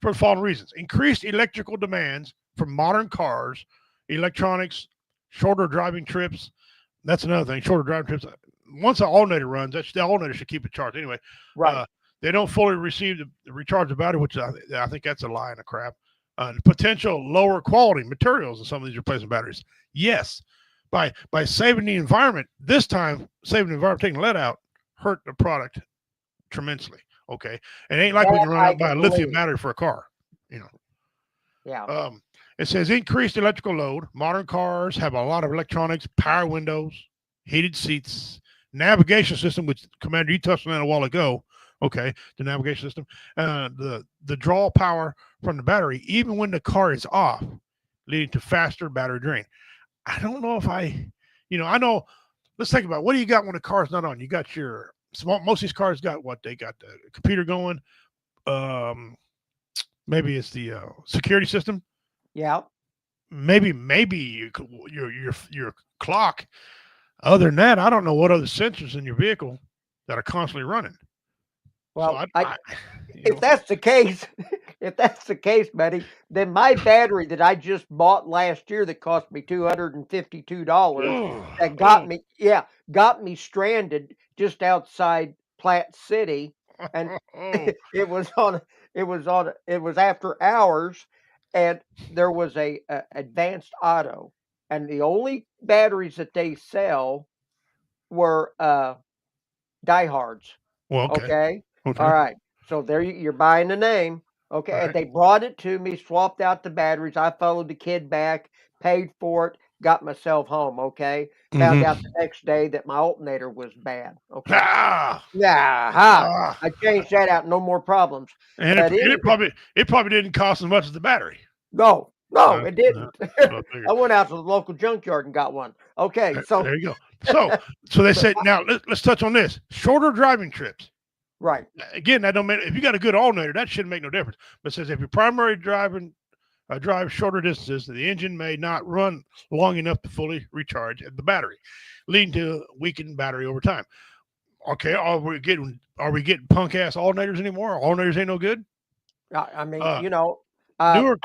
for the following reasons: increased electrical demands from modern cars, electronics, shorter driving trips. That's another thing. Shorter driving trips. Once the alternator runs, the alternator should keep it charged anyway. Right. They don't fully receive the recharge the battery, which I think that's a lie and a crap. Potential lower quality materials in some of these replacement batteries. Yes, by saving the environment, this time saving the environment, taking lead out, hurt the product tremendously. Okay, it ain't like we That can run I out buy a can lithium believe. battery for a car. Yeah. It says increased electrical load. Modern cars have a lot of electronics, power windows, heated seats, navigation system, which Commander, you touched on that a while ago. Okay, the navigation system, the draw power from the battery, even when the car is off, leading to faster battery drain. I don't know if I know. Let's think about what do you got when the car's not on? You got your most of these cars got what they got the computer going. Maybe it's the security system. Yeah. Maybe your clock. Other than that, I don't know what other sensors in your vehicle that are constantly running. Well, So if that's the case, buddy, then my battery that I just bought last year that cost me $252 that got me stranded just outside Platte City, and it was after hours, and there was a Advanced Auto, and the only batteries that they sell were diehards. well, okay. Okay. Okay. All right. So there you're buying the name. Okay. All And right. they brought it to me, swapped out the batteries. I followed the kid back, paid for it, got myself home. Okay. Found out the next day that my alternator was bad. Okay. Yeah. I changed that out. No more problems. And But it probably didn't cost as much as the battery. No, No, Uh, it didn't. That's what I figured. I went out to the local junkyard and got one. Okay, so There you go. So they said, now let's touch on this. Shorter driving trips. right. Again, that don't matter. If you got a good alternator, that shouldn't make no difference. But it says if your primary drive shorter distances, the engine may not run long enough to fully recharge the battery, leading to weakened battery over time. Okay, are we getting punk ass alternators anymore? Alternators ain't no good. I mean, Uh, you know, Newer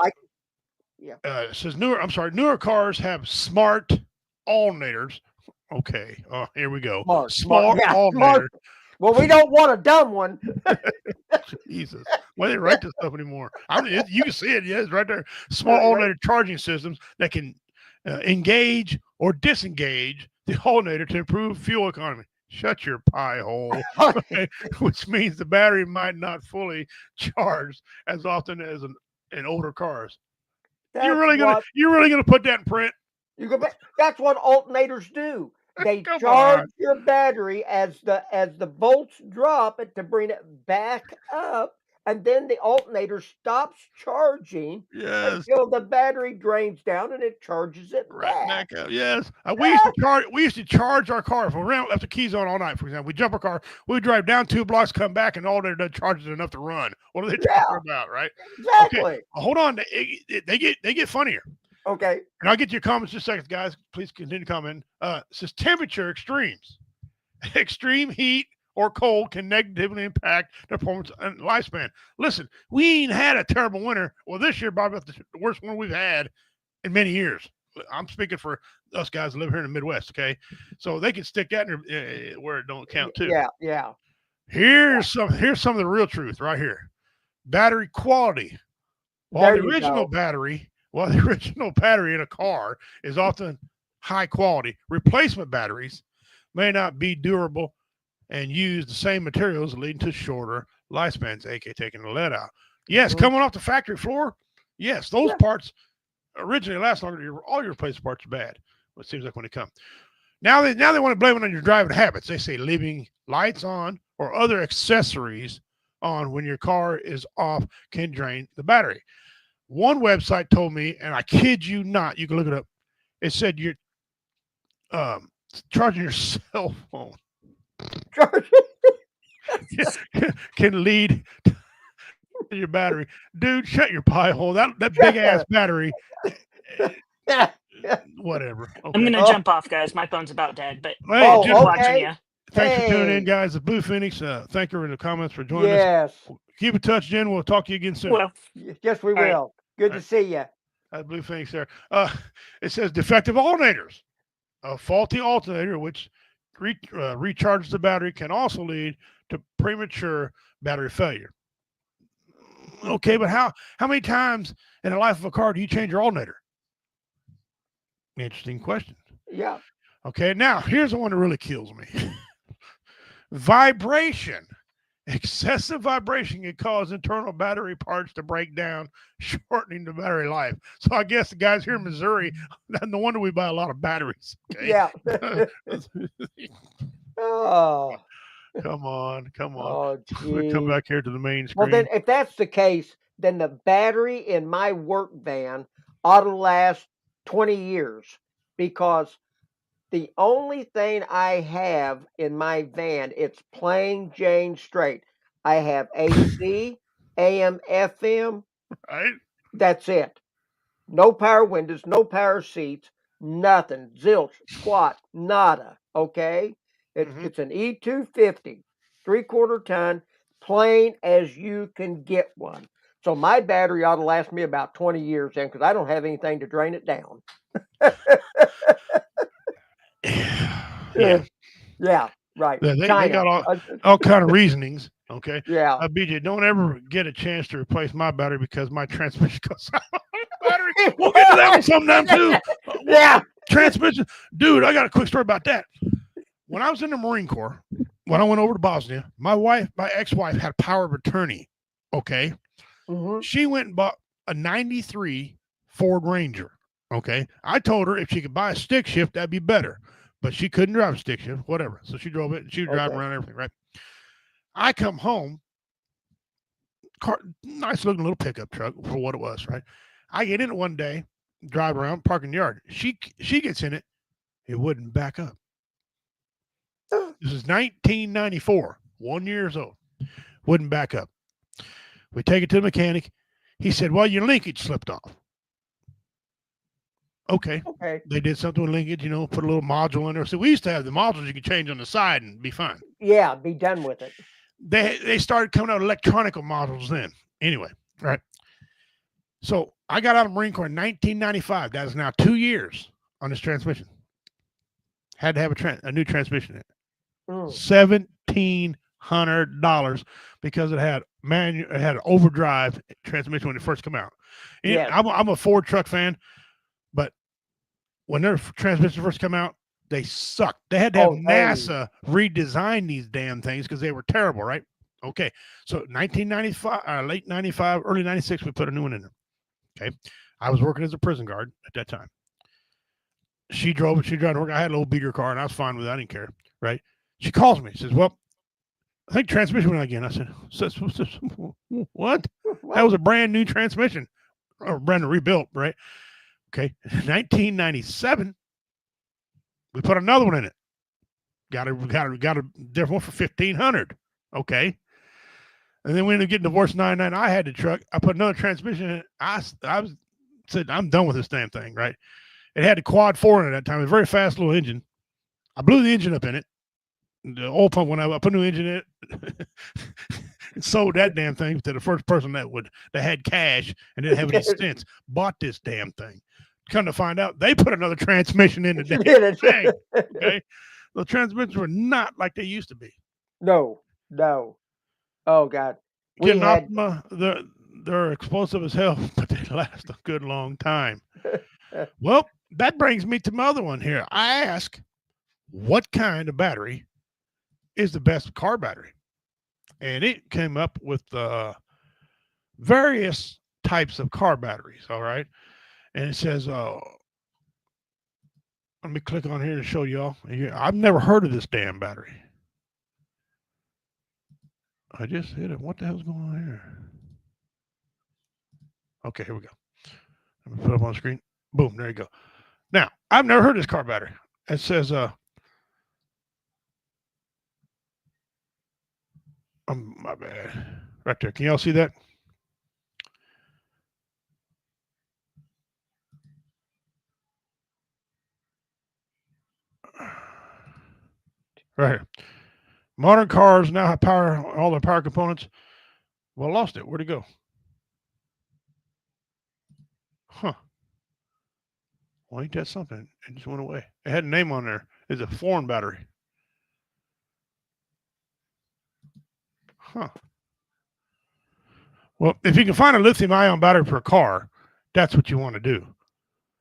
yeah. it says newer cars have smart alternators. Okay, here we go. Smart yeah, alternator. Well, we don't want a dumb one. Jesus, why they write this stuff anymore? You can see it. Yeah, it's right there. Small Right. alternator charging systems that can engage or disengage the alternator to improve fuel economy. Shut your pie hole. Okay? Which means the battery might not fully charge as often as in older cars. You're really gonna put that in print? That's what alternators do. They Come charge on. your battery as the volts drop it to bring it back up, and then the alternator stops charging Yes. until the battery drains down and it charges it Right back. back up. Yes. We used to charge our car. If we left the keys on all night, for example, we jump our car, we drive down 2 blocks, come back, and all doesn't charge it enough to run. What are they talking about, right? Exactly. Okay. Hold on. They get funnier. Okay. And I'll get to your comments in a second, guys. Please continue commenting. It says temperature extremes. Extreme heat or cold can negatively impact the performance and lifespan. Listen, we ain't had a terrible winter. Well, this year, probably the worst one we've had in many years. I'm speaking for us guys that live here in the Midwest, okay? So they can stick that in where it don't count too. Yeah. Here's some of the real truth right here. Battery quality. While the original battery in a car is often high quality, replacement batteries may not be durable and use the same materials, leading to shorter lifespans, aka taking the lead out. Yes, coming off the factory floor, yes, those parts originally last longer. All your replacement parts are bad. It seems like when they come. Now they want to blame it on your driving habits. They say leaving lights on or other accessories on when your car is off can drain the battery. One website told me, and I kid you not, you can look it up. It said you're charging your cell phone can lead to your battery. Dude, shut your pie hole. That big ass battery. Whatever. Okay. I'm gonna jump off, guys. My phone's about dead, but Hey, just watching you. Thanks for tuning in, guys. The Blue Phoenix. Thank you in the comments for joining us. Keep in touch, Jen. We'll talk to you again soon. Well, yes, we will. Good to see you. Blue Phoenix there. It says defective alternators. A faulty alternator, which recharges the battery, can also lead to premature battery failure. Okay, but how many times in the life of a car do you change your alternator? Interesting question. Yeah. Okay, now here's the one that really kills me. Vibration. Excessive vibration can cause internal battery parts to break down, shortening the battery life. So I guess the guys here in Missouri, no wonder we buy a lot of batteries. Okay? Yeah. Oh. Come on. Oh, Come back here to the main screen. Well, then, if that's the case, then the battery in my work van ought to last 20 years, because the only thing I have in my van, it's plain Jane straight. I have AC, AM, FM. Right? That's it. No power windows, no power seats, nothing. Zilch, squat, nada. Okay? It's an E250, 3/4 ton, plain as you can get one. So my battery ought to last me about 20 years then, because I don't have anything to drain it down. Yeah, right. They got all kind of reasonings. Okay. Yeah. BJ, don't ever get a chance to replace my battery because my transmission goes out. Battery. We'll get to that one sometime too. Yeah. Transmission. Dude, I got a quick story about that. When I was in the Marine Corps, when I went over to Bosnia, my ex-wife had power of attorney. Okay. She went and bought a 93 Ford Ranger. Okay. I told her if she could buy a stick shift, that'd be better. But she couldn't drive a stick shift, whatever. So she drove it and she was driving around everything, right? I come home, nice looking little pickup truck for what it was, right? I get in it one day, drive around, parking yard. She gets in it. It wouldn't back up. This is 1994, 1 year old. Wouldn't back up. We take it to the mechanic. He said, well, your linkage slipped off. Okay. Okay. They did something with linkage, put a little module in there. So we used to have the modules you could change on the side and be fine. Yeah, be done with it. They started coming out with electronic modules then. Anyway, right. So I got out of Marine Corps in 1995. That is now 2 years on this transmission. Had to have a new transmission in it. $1,700 because it had an overdrive transmission when it first came out. And Yes. I'm a Ford truck fan, but when their transmissions first come out, they sucked. They had to have NASA redesign these damn things because they were terrible, right? Okay, so 1995, late 95, early 96, we put a new one in there. Okay, I was working as a prison guard at that time. She drove it. She drove to work. I had a little beater car, and I was fine with it. I didn't care, right? She calls me. Says, well, I think transmission went out again. I said, what? That was a brand new transmission, or brand new rebuilt, right? Okay. 1997, we put another one in it. Got a different one for $1,500. Okay. And then we ended up getting divorced in 99. I had the truck. I put another transmission in it. I said, I'm done with this damn thing, right? It had the quad 4 in it at that time. It was a very fast little engine. I blew the engine up in it. The oil pump went out. I put a new engine in it. And sold that damn thing to the first person that had cash and didn't have any sense. Bought this damn thing. Come to find out, they put another transmission in the damn thing. Okay, the transmissions were not like they used to be. No. Oh God. Getting Optima, they're explosive as hell, but they last a good long time. Well, that brings me to my other one here. I ask, what kind of battery is the best car battery? And it came up with various types of car batteries. All right. And it says, let me click on here to show y'all. I've never heard of this damn battery. I just hit it. What the hell's going on here? Okay, here we go. Let me put it up on the screen. Boom, there you go. Now, I've never heard of this car battery. It says, my bad. Right there. Can y'all see that? Right here. Modern cars now have all their power components. Well, I lost it. Where'd it go? Huh. Well, ain't that something? It just went away. It had a name on there. It's a foreign battery. Huh. Well, if you can find a lithium-ion battery for a car, that's what you want to do.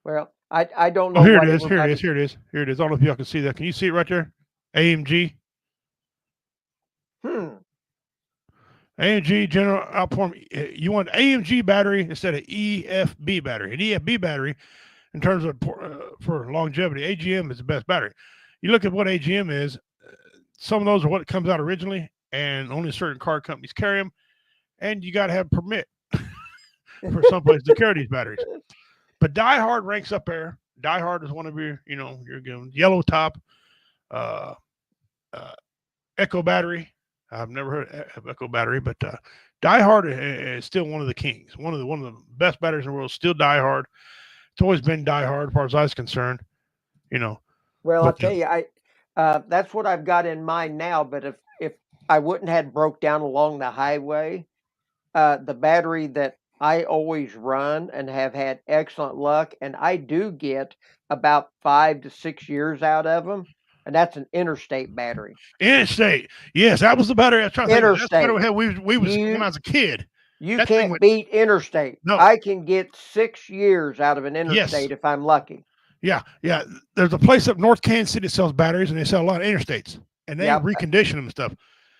Well, I don't know. Oh, here it is. Here it is. Here it is. I don't know if y'all can see that. Can you see it right there? AMG. AMG General Outperform. You want AMG battery instead of EFB battery. An EFB battery, in terms of for longevity, AGM is the best battery. You look at what AGM is. Some of those are what comes out originally, and only certain car companies carry them. And you got to have a permit for someplace to carry these batteries. But DieHard ranks up there. DieHard is one of your given yellow top, Echo battery. I've never heard of Echo battery, but DieHard is still one of the kings. One of the best batteries in the world. Still DieHard. It's always been DieHard, as far as I was concerned. Well, I'll tell you, that's what I've got in mind now. But if I wouldn't have broke down along the highway, the battery that I always run and have had excellent luck, and I do get about 5 to 6 years out of them. And that's an Interstate battery. Interstate, yes, that was the battery I was trying to think of. That's the battery we was when I was a kid. You can't beat Interstate. No. I can get 6 years out of an Interstate if I'm lucky. Yeah. There's a place up North Kansas City that sells batteries, and they sell a lot of Interstates, and they recondition them and stuff.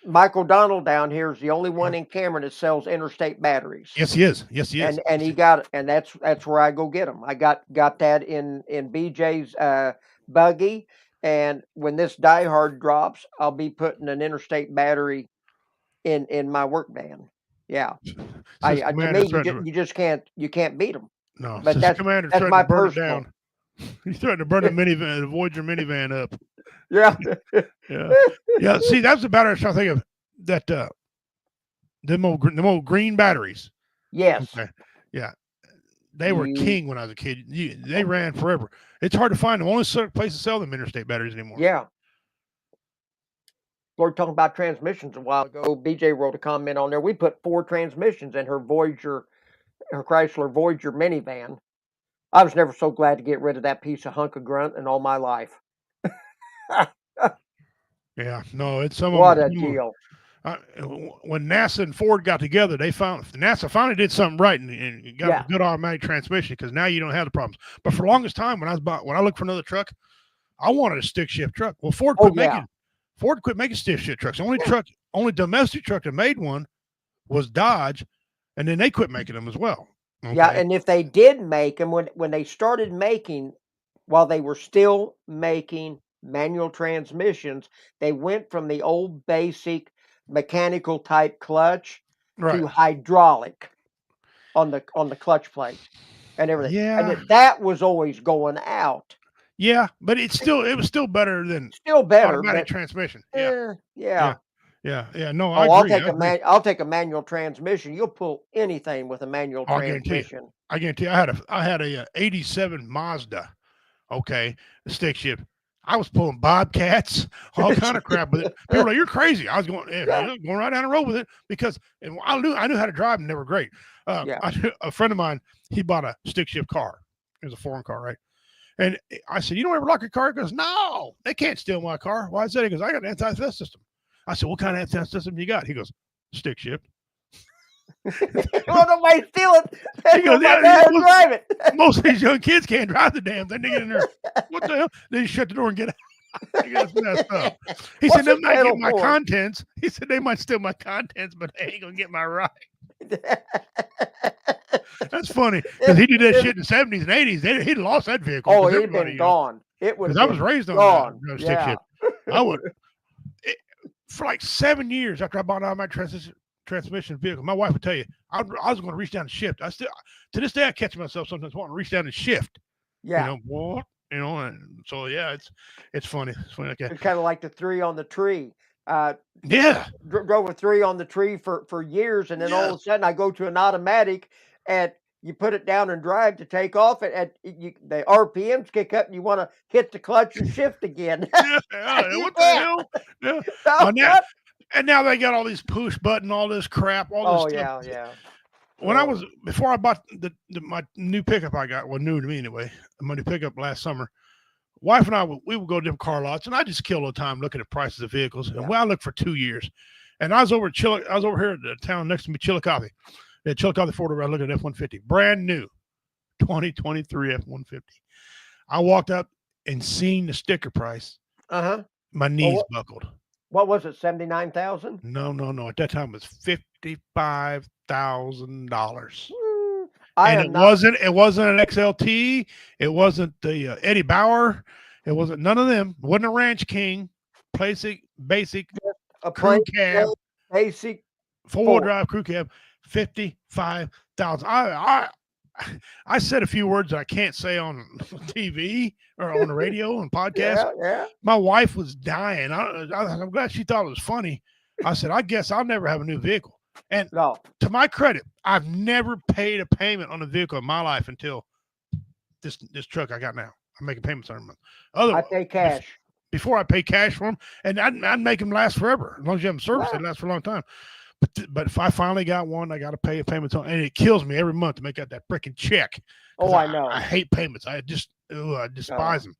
Michael Donald down here is the only one in Cameron that sells Interstate batteries. Yes, he is. And he got it, and that's where I go get them. I got that in BJ's buggy. And when this DieHard drops, I'll be putting an Interstate battery in my work van. Yeah, to me, you just can't beat them. No, But since the commander that's threatened my to burn it personal. down. He threatened to burn the minivan, the Voyager minivan up. Yeah. Yeah. Yeah. See, that's the battery I was trying to think of. That them old green batteries. Yes. Okay. Yeah. They were You- king when I was a kid. They ran forever. It's hard to find them. Only certain places sell them interstate batteries anymore. Yeah. We were talking about transmissions a while ago. BJ wrote a comment on there. We put 4 transmissions in her Chrysler Voyager minivan. I was never so glad to get rid of that piece of hunk of grunt in all my life. Yeah. No, it's some What of a them. deal. When NASA and Ford got together, NASA finally did something right and got Yeah. a good automatic transmission because now you don't have the problems. But for the longest time, when I looked for another truck, I wanted a stick shift truck. Well, Ford quit making stick shift trucks. The only domestic truck that made one was Dodge, and then they quit making them as well. Yeah, Okay? and if they did make them, when they started making, while they were still making manual transmissions, they went from the old basic mechanical type clutch Right. to hydraulic on the clutch plate and everything. And Yeah. that was always going out. Yeah, but it was still better than Still better, automatic but transmission. Yeah. yeah. Yeah. No, Oh, I I'll agree. I'll take a manual transmission. You'll pull anything with a manual I guarantee you. transmission. I guarantee you, I had a 87 Mazda. Okay, the stick shift. I was pulling Bobcats, all kind of crap with it. People were like, "You're crazy." I was going right down the road with it because I knew how to drive, and they were great. Yeah. A friend of mine, he bought a stick shift car. It was a foreign car, right? And I said, "You don't ever lock your car?" He goes, "No, they can't steal my car." Why is that? He goes, "I got an anti-theft system." I said, "What kind of anti-theft system you got?" He goes, "Stick shift." Well, nobody steal it. He goes, Nobody "Yeah, drive it. most of these young kids can't drive the damn thing. They get in there. What the hell? They just shut the door and get out. That's messed up. He What's said, "They the might pedal get my for?" contents." He said, "They might steal my contents, but they ain't gonna get my ride." That's funny because he did that shit in the 70s and 80s. He'd lost that vehicle. Oh, 'cause he'd everybody, been gone. It would. Because I was raised on gone. stick Yeah. shift. I would for like 7 years after I bought out my transmission vehicle. My wife would tell you I was going to reach down and shift. I still to this day I catch myself sometimes wanting to reach down and shift. Yeah. You know what? You know, and so yeah, it's funny. It's funny. Okay. It's kind of like the 3 on the tree. Yeah. Drove a 3 on the tree for years, and then all of a sudden I go to an automatic, and you put it down and drive to take off, and the RPMs kick up, and you want to hit the clutch and shift again. Yeah. You What the can't. hell? Yeah. So Oh, now, what? and now they got all these push button, all this crap, all Oh this stuff. yeah. When I was before I bought my new pickup I got, well, new to me anyway, my new pickup last summer, wife and I we would go to different car lots, and I just kill the time looking at prices of vehicles. And I looked for 2 years, and I was over here at the town next to me, Chillicothe. At Chillicothe Ford, I looked at F-150, brand new, 2023 F-150. I walked up and seen the sticker price. My knees buckled. What was it? 79,000. No. At that time, it was $55,000. And It wasn't an XLT. It wasn't the Eddie Bauer. It wasn't none of them. It wasn't a Ranch King. Basic a crew plain cab, basic 4-wheel drive crew cab, 55,000. I said a few words that I can't say on TV or on the radio and podcast. Yeah. My wife was dying. I'm glad she thought it was funny. I said, I guess I'll never have a new vehicle. And No. to my credit, I've never paid a payment on a vehicle in my life until this truck I got now. I'm making payments every month. I pay cash. Before I pay cash for them, and I'd make them last forever. As long as you have them serviced, they last for a long time. But if I finally got one, I got to pay a payment on, and it kills me every month to make out that freaking check. Oh, I know. I hate payments. I despise them.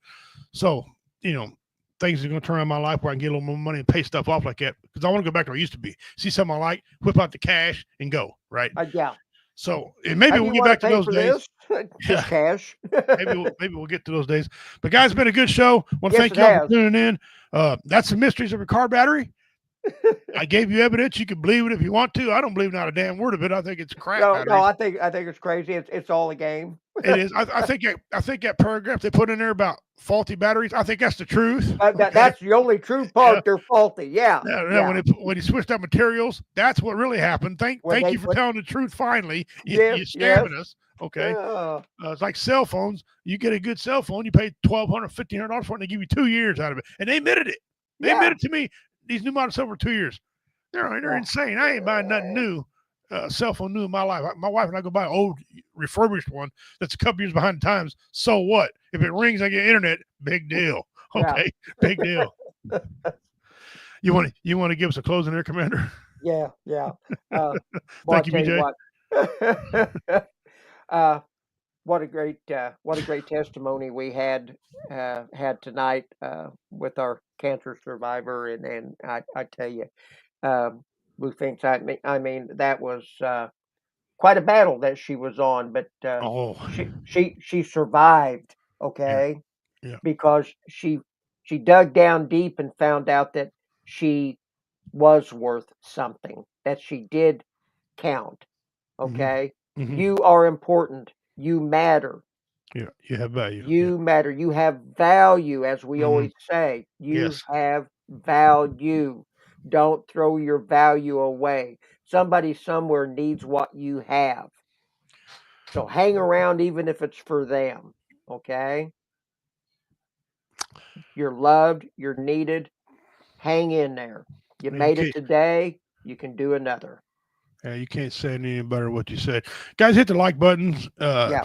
So, things are going to turn around my life where I can get a little more money and pay stuff off like that because I want to go back to where I used to be. See something I like, whip out the cash and go, right? Yeah. So maybe we'll get back to those days. Just cash. maybe we'll get to those days. But guys, it's been a good show. Want to thank Yes, it y'all for has. tuning in. That's the mysteries of a car battery. I gave you evidence. You can believe it if you want to. I don't believe not a damn word of it. I think it's crap. No, I think it's crazy. It's all a game. It is. I think that paragraph they put in there about faulty batteries, I think that's the truth. That's the only true part. Yeah. They're faulty. Yeah. When he switched out materials, that's what really happened. Thank you for telling the truth. Finally, you Yes, stabbing us. Okay. Yeah. It's like cell phones. You get a good cell phone, you pay $1,200, $1,500 for it, and they give you 2 years out of it. And they admitted it. They Yeah. admitted to me these new models over 2 years. They're Yeah. insane. I ain't buying nothing new, cell phone new in my life. My wife and I go buy an old refurbished one that's a couple years behind the times. So what? If it rings, I get internet. Big deal. Yeah. Okay, big deal. You want to give us a closing there, Commander? Yeah. Boy, Thank you, I tell BJ. What a great testimony we had tonight with our cancer survivor, and I tell you, Blue Finks, I mean that was quite a battle that she was on, but Oh, she survived, okay, yeah. because she dug down deep and found out that she was worth something, that she did count, okay. Mhm. You are important. You matter. Yeah, you have value. You matter. You have value, as we Mhm. always say. You Yes. have value. Don't throw your value away. Somebody somewhere needs what you have. So hang around, even if it's for them. Okay? You're loved. You're needed. Hang in there. You Yeah, made it today. You can do another. Yeah, you can't say any better what you said. Guys, hit the like buttons. Yeah.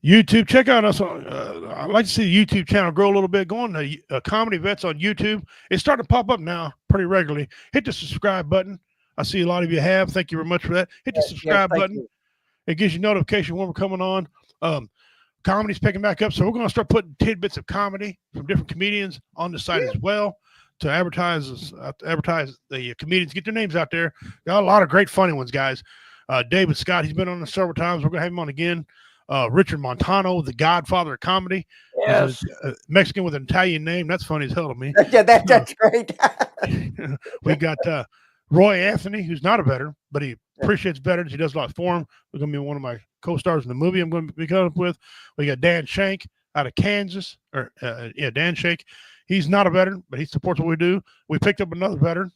YouTube, check out us on. I'd like to see the YouTube channel grow a little bit. Go on to Comedy Vets on YouTube. It's starting to pop up now pretty regularly. Hit the subscribe button. I see a lot of you have. Thank you very much for that. Hit the subscribe thank button. you. It gives you notification when we're coming on. Comedy's picking back up, so we're going to start putting tidbits of comedy from different comedians on the site as well to advertise the comedians, get their names out there. Got a lot of great funny ones, guys. David Scott, he's been on us several times. We're going to have him on again. Richard Montano, the godfather of comedy. Yes. He's a Mexican with an Italian name. That's funny as hell to me. Yeah, that's great. We got Roy Anthony, who's not a veteran, but he appreciates veterans. He does a lot for them. He's going to be one of my co-stars in the movie I'm going to be coming up with. We got Dan Shank out of Kansas. Dan Shank. He's not a veteran, but he supports what we do. We picked up another veteran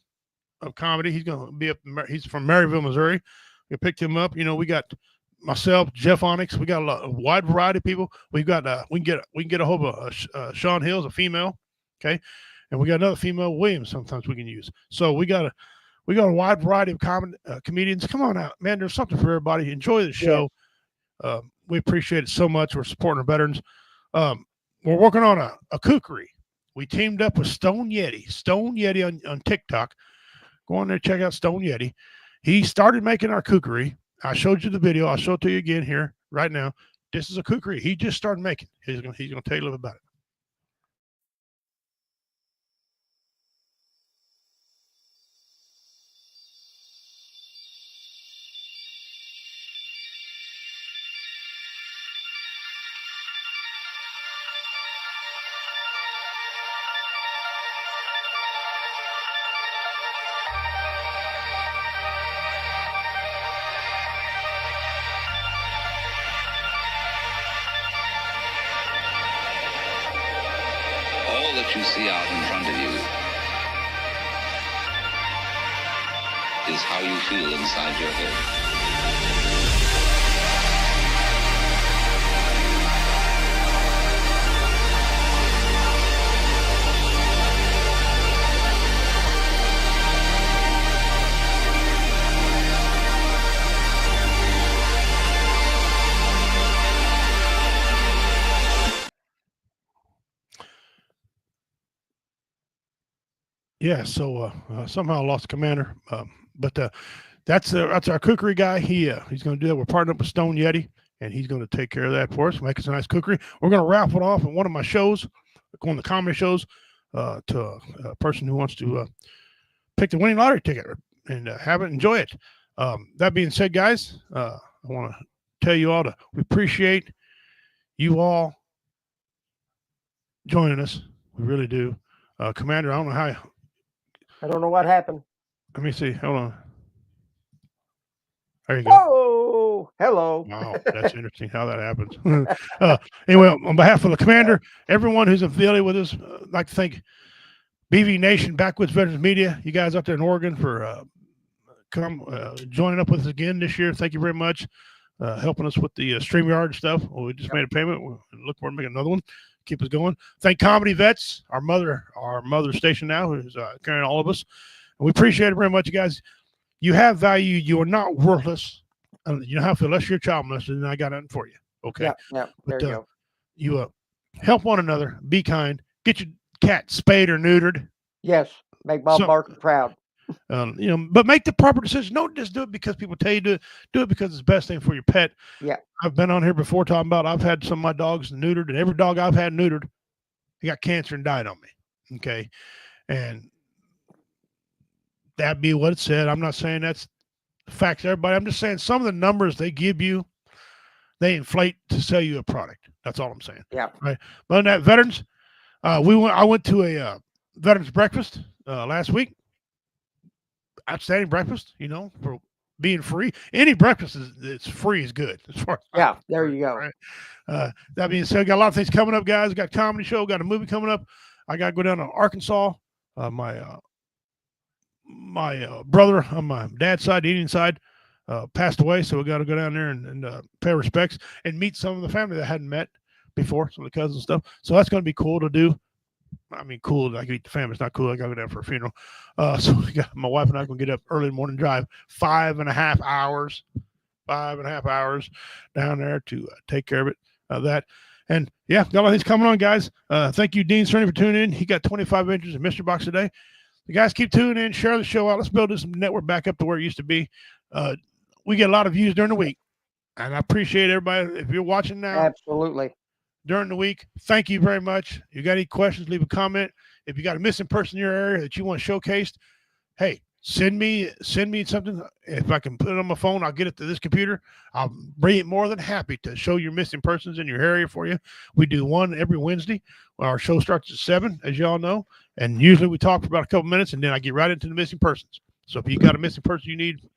of comedy. He's going to be he's from Maryville, Missouri. We picked him up. We got myself, Jeff Onyx. We got a wide variety of people. We've got we can get a hold of Sean Hills, a female, okay, and we got another female, Williams. Sometimes we can use. So we got a wide variety of comedians. Come on out, man. There's something for everybody. Enjoy the show. Yeah. We appreciate it so much. We're supporting our veterans. We're working on a kookery. We teamed up with Stone Yeti on TikTok. Go on there, check out Stone Yeti. He started making our kookery. I showed you the video. I'll show it to you again here right now. This is a kookery he just started making. He's gonna tell you a little about it. All that you see out in front of you is how you feel inside your head. Yeah, so somehow I lost the commander, but that's our kookery guy. He's going to do that. We're partnering up with Stone Yeti, and he's going to take care of that for us, make us a nice kookery. We're going to wrap it off in one of my shows, one of the comedy shows, to a person who wants to pick the winning lottery ticket and have it, enjoy it. That being said, guys, I want to tell you all we appreciate you all joining us. We really do. Commander, I don't know how. I don't know what happened. Let me see. Hold on. There you go. Oh, hello. Wow, that's interesting how that happens. Anyway, on behalf of the commander, everyone who's affiliated with us, I'd like to thank BV Nation, Backwoods Veterans Media, you guys up there in Oregon for joining up with us again this year. Thank you very much. helping us with the StreamYard stuff. Well, we just made a payment. Look, we're making another one. Keep us going. Thank Comedy Vets, our mother station now, who's carrying all of us. And we appreciate it very much, you guys. You have value. You are not worthless. You don't have to, unless you're a child molester, then I got nothing for you. Okay. Yeah. There But, you go. You help one another. Be kind. Get your cat spayed or neutered. Yes. Make Bob So- Barker proud. But make the proper decision. Don't just do it because people tell you to do it because it's the best thing for your pet. Yeah. I've been on here before talking about I've had some of my dogs neutered, and every dog I've had neutered, he got cancer and died on me. Okay. And that be what it said. I'm not saying that's facts, everybody. I'm just saying some of the numbers they give you, they inflate to sell you a product. That's all I'm saying. Yeah. Right. But on that, veterans, I went to a veterans breakfast last week. Outstanding breakfast, for being free. Any breakfast that's free is good. As far as Yeah. There you go. Right? That being said, got a lot of things coming up, guys. Got a comedy show, got a movie coming up. I got to go down to Arkansas. My brother on my dad's side, the Indian side, passed away, so we got to go down there and pay respects and meet some of the family that I hadn't met before, some of the cousins and stuff. So that's going to be cool to do. I mean, cool that I can meet the family. It's not cool. I got to go down for a funeral. So my wife and I are going to get up early in the morning, drive 5.5 hours down there to take care of it. That. And yeah, got a lot of things coming on, guys. Thank you, Dean Cerny, for tuning in. He got 25 inches of Mystery Box today. The guys keep tuning in, share the show out. Let's build this network back up to where it used to be. We get a lot of views during the week, and I appreciate everybody. If you're watching now Absolutely. during the week, thank you very much. You got any questions, leave a comment. If you got a missing person in your area that you want showcased, hey, send me something. If I can put it on my phone, I'll get it to this computer. I'll be more than happy to show your missing persons in your area for you. We do one every Wednesday. Our show starts at 7, as y'all know, and usually we talk for about a couple minutes, and then I get right into the missing persons. So if you got a missing person you need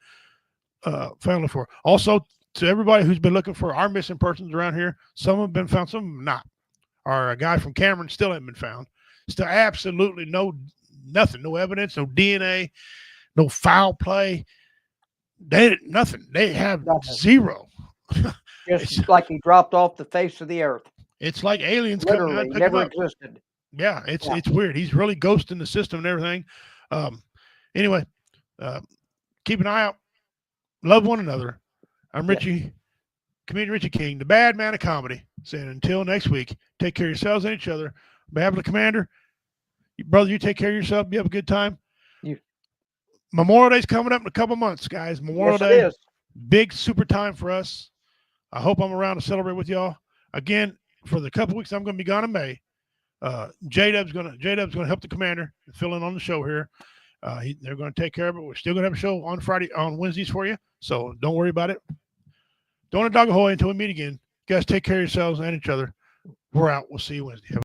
family for. Also, to everybody who's been looking for our missing persons around here, some have been found, some of them not. Our guy from Cameron still hasn't been found. Still absolutely nothing, no evidence, no DNA, no foul play. Nothing. They have Nothing. zero. Just like he dropped off the face of the earth. It's like aliens coming out Literally, and pick him never up. existed. Yeah, it's weird. He's really ghosting the system and everything. Anyway, keep an eye out. Love one another. I'm Richie, comedian Richie King, the bad man of comedy, saying until next week, take care of yourselves and each other. On behalf of the commander, brother, you take care of yourself. You have a good time. Memorial Day's coming up in a couple months, guys. Memorial Yes, Day, it is. big super time for us. I hope I'm around to celebrate with y'all. Again, for the couple weeks I'm going to be gone in May, J-Dub's going to help the commander fill in on the show here. They're going to take care of it. We're still going to have a show on Wednesdays for you. So don't worry about it. Don't dog ahoy until we meet again. You guys take care of yourselves and each other. We're out. We'll see you Wednesday.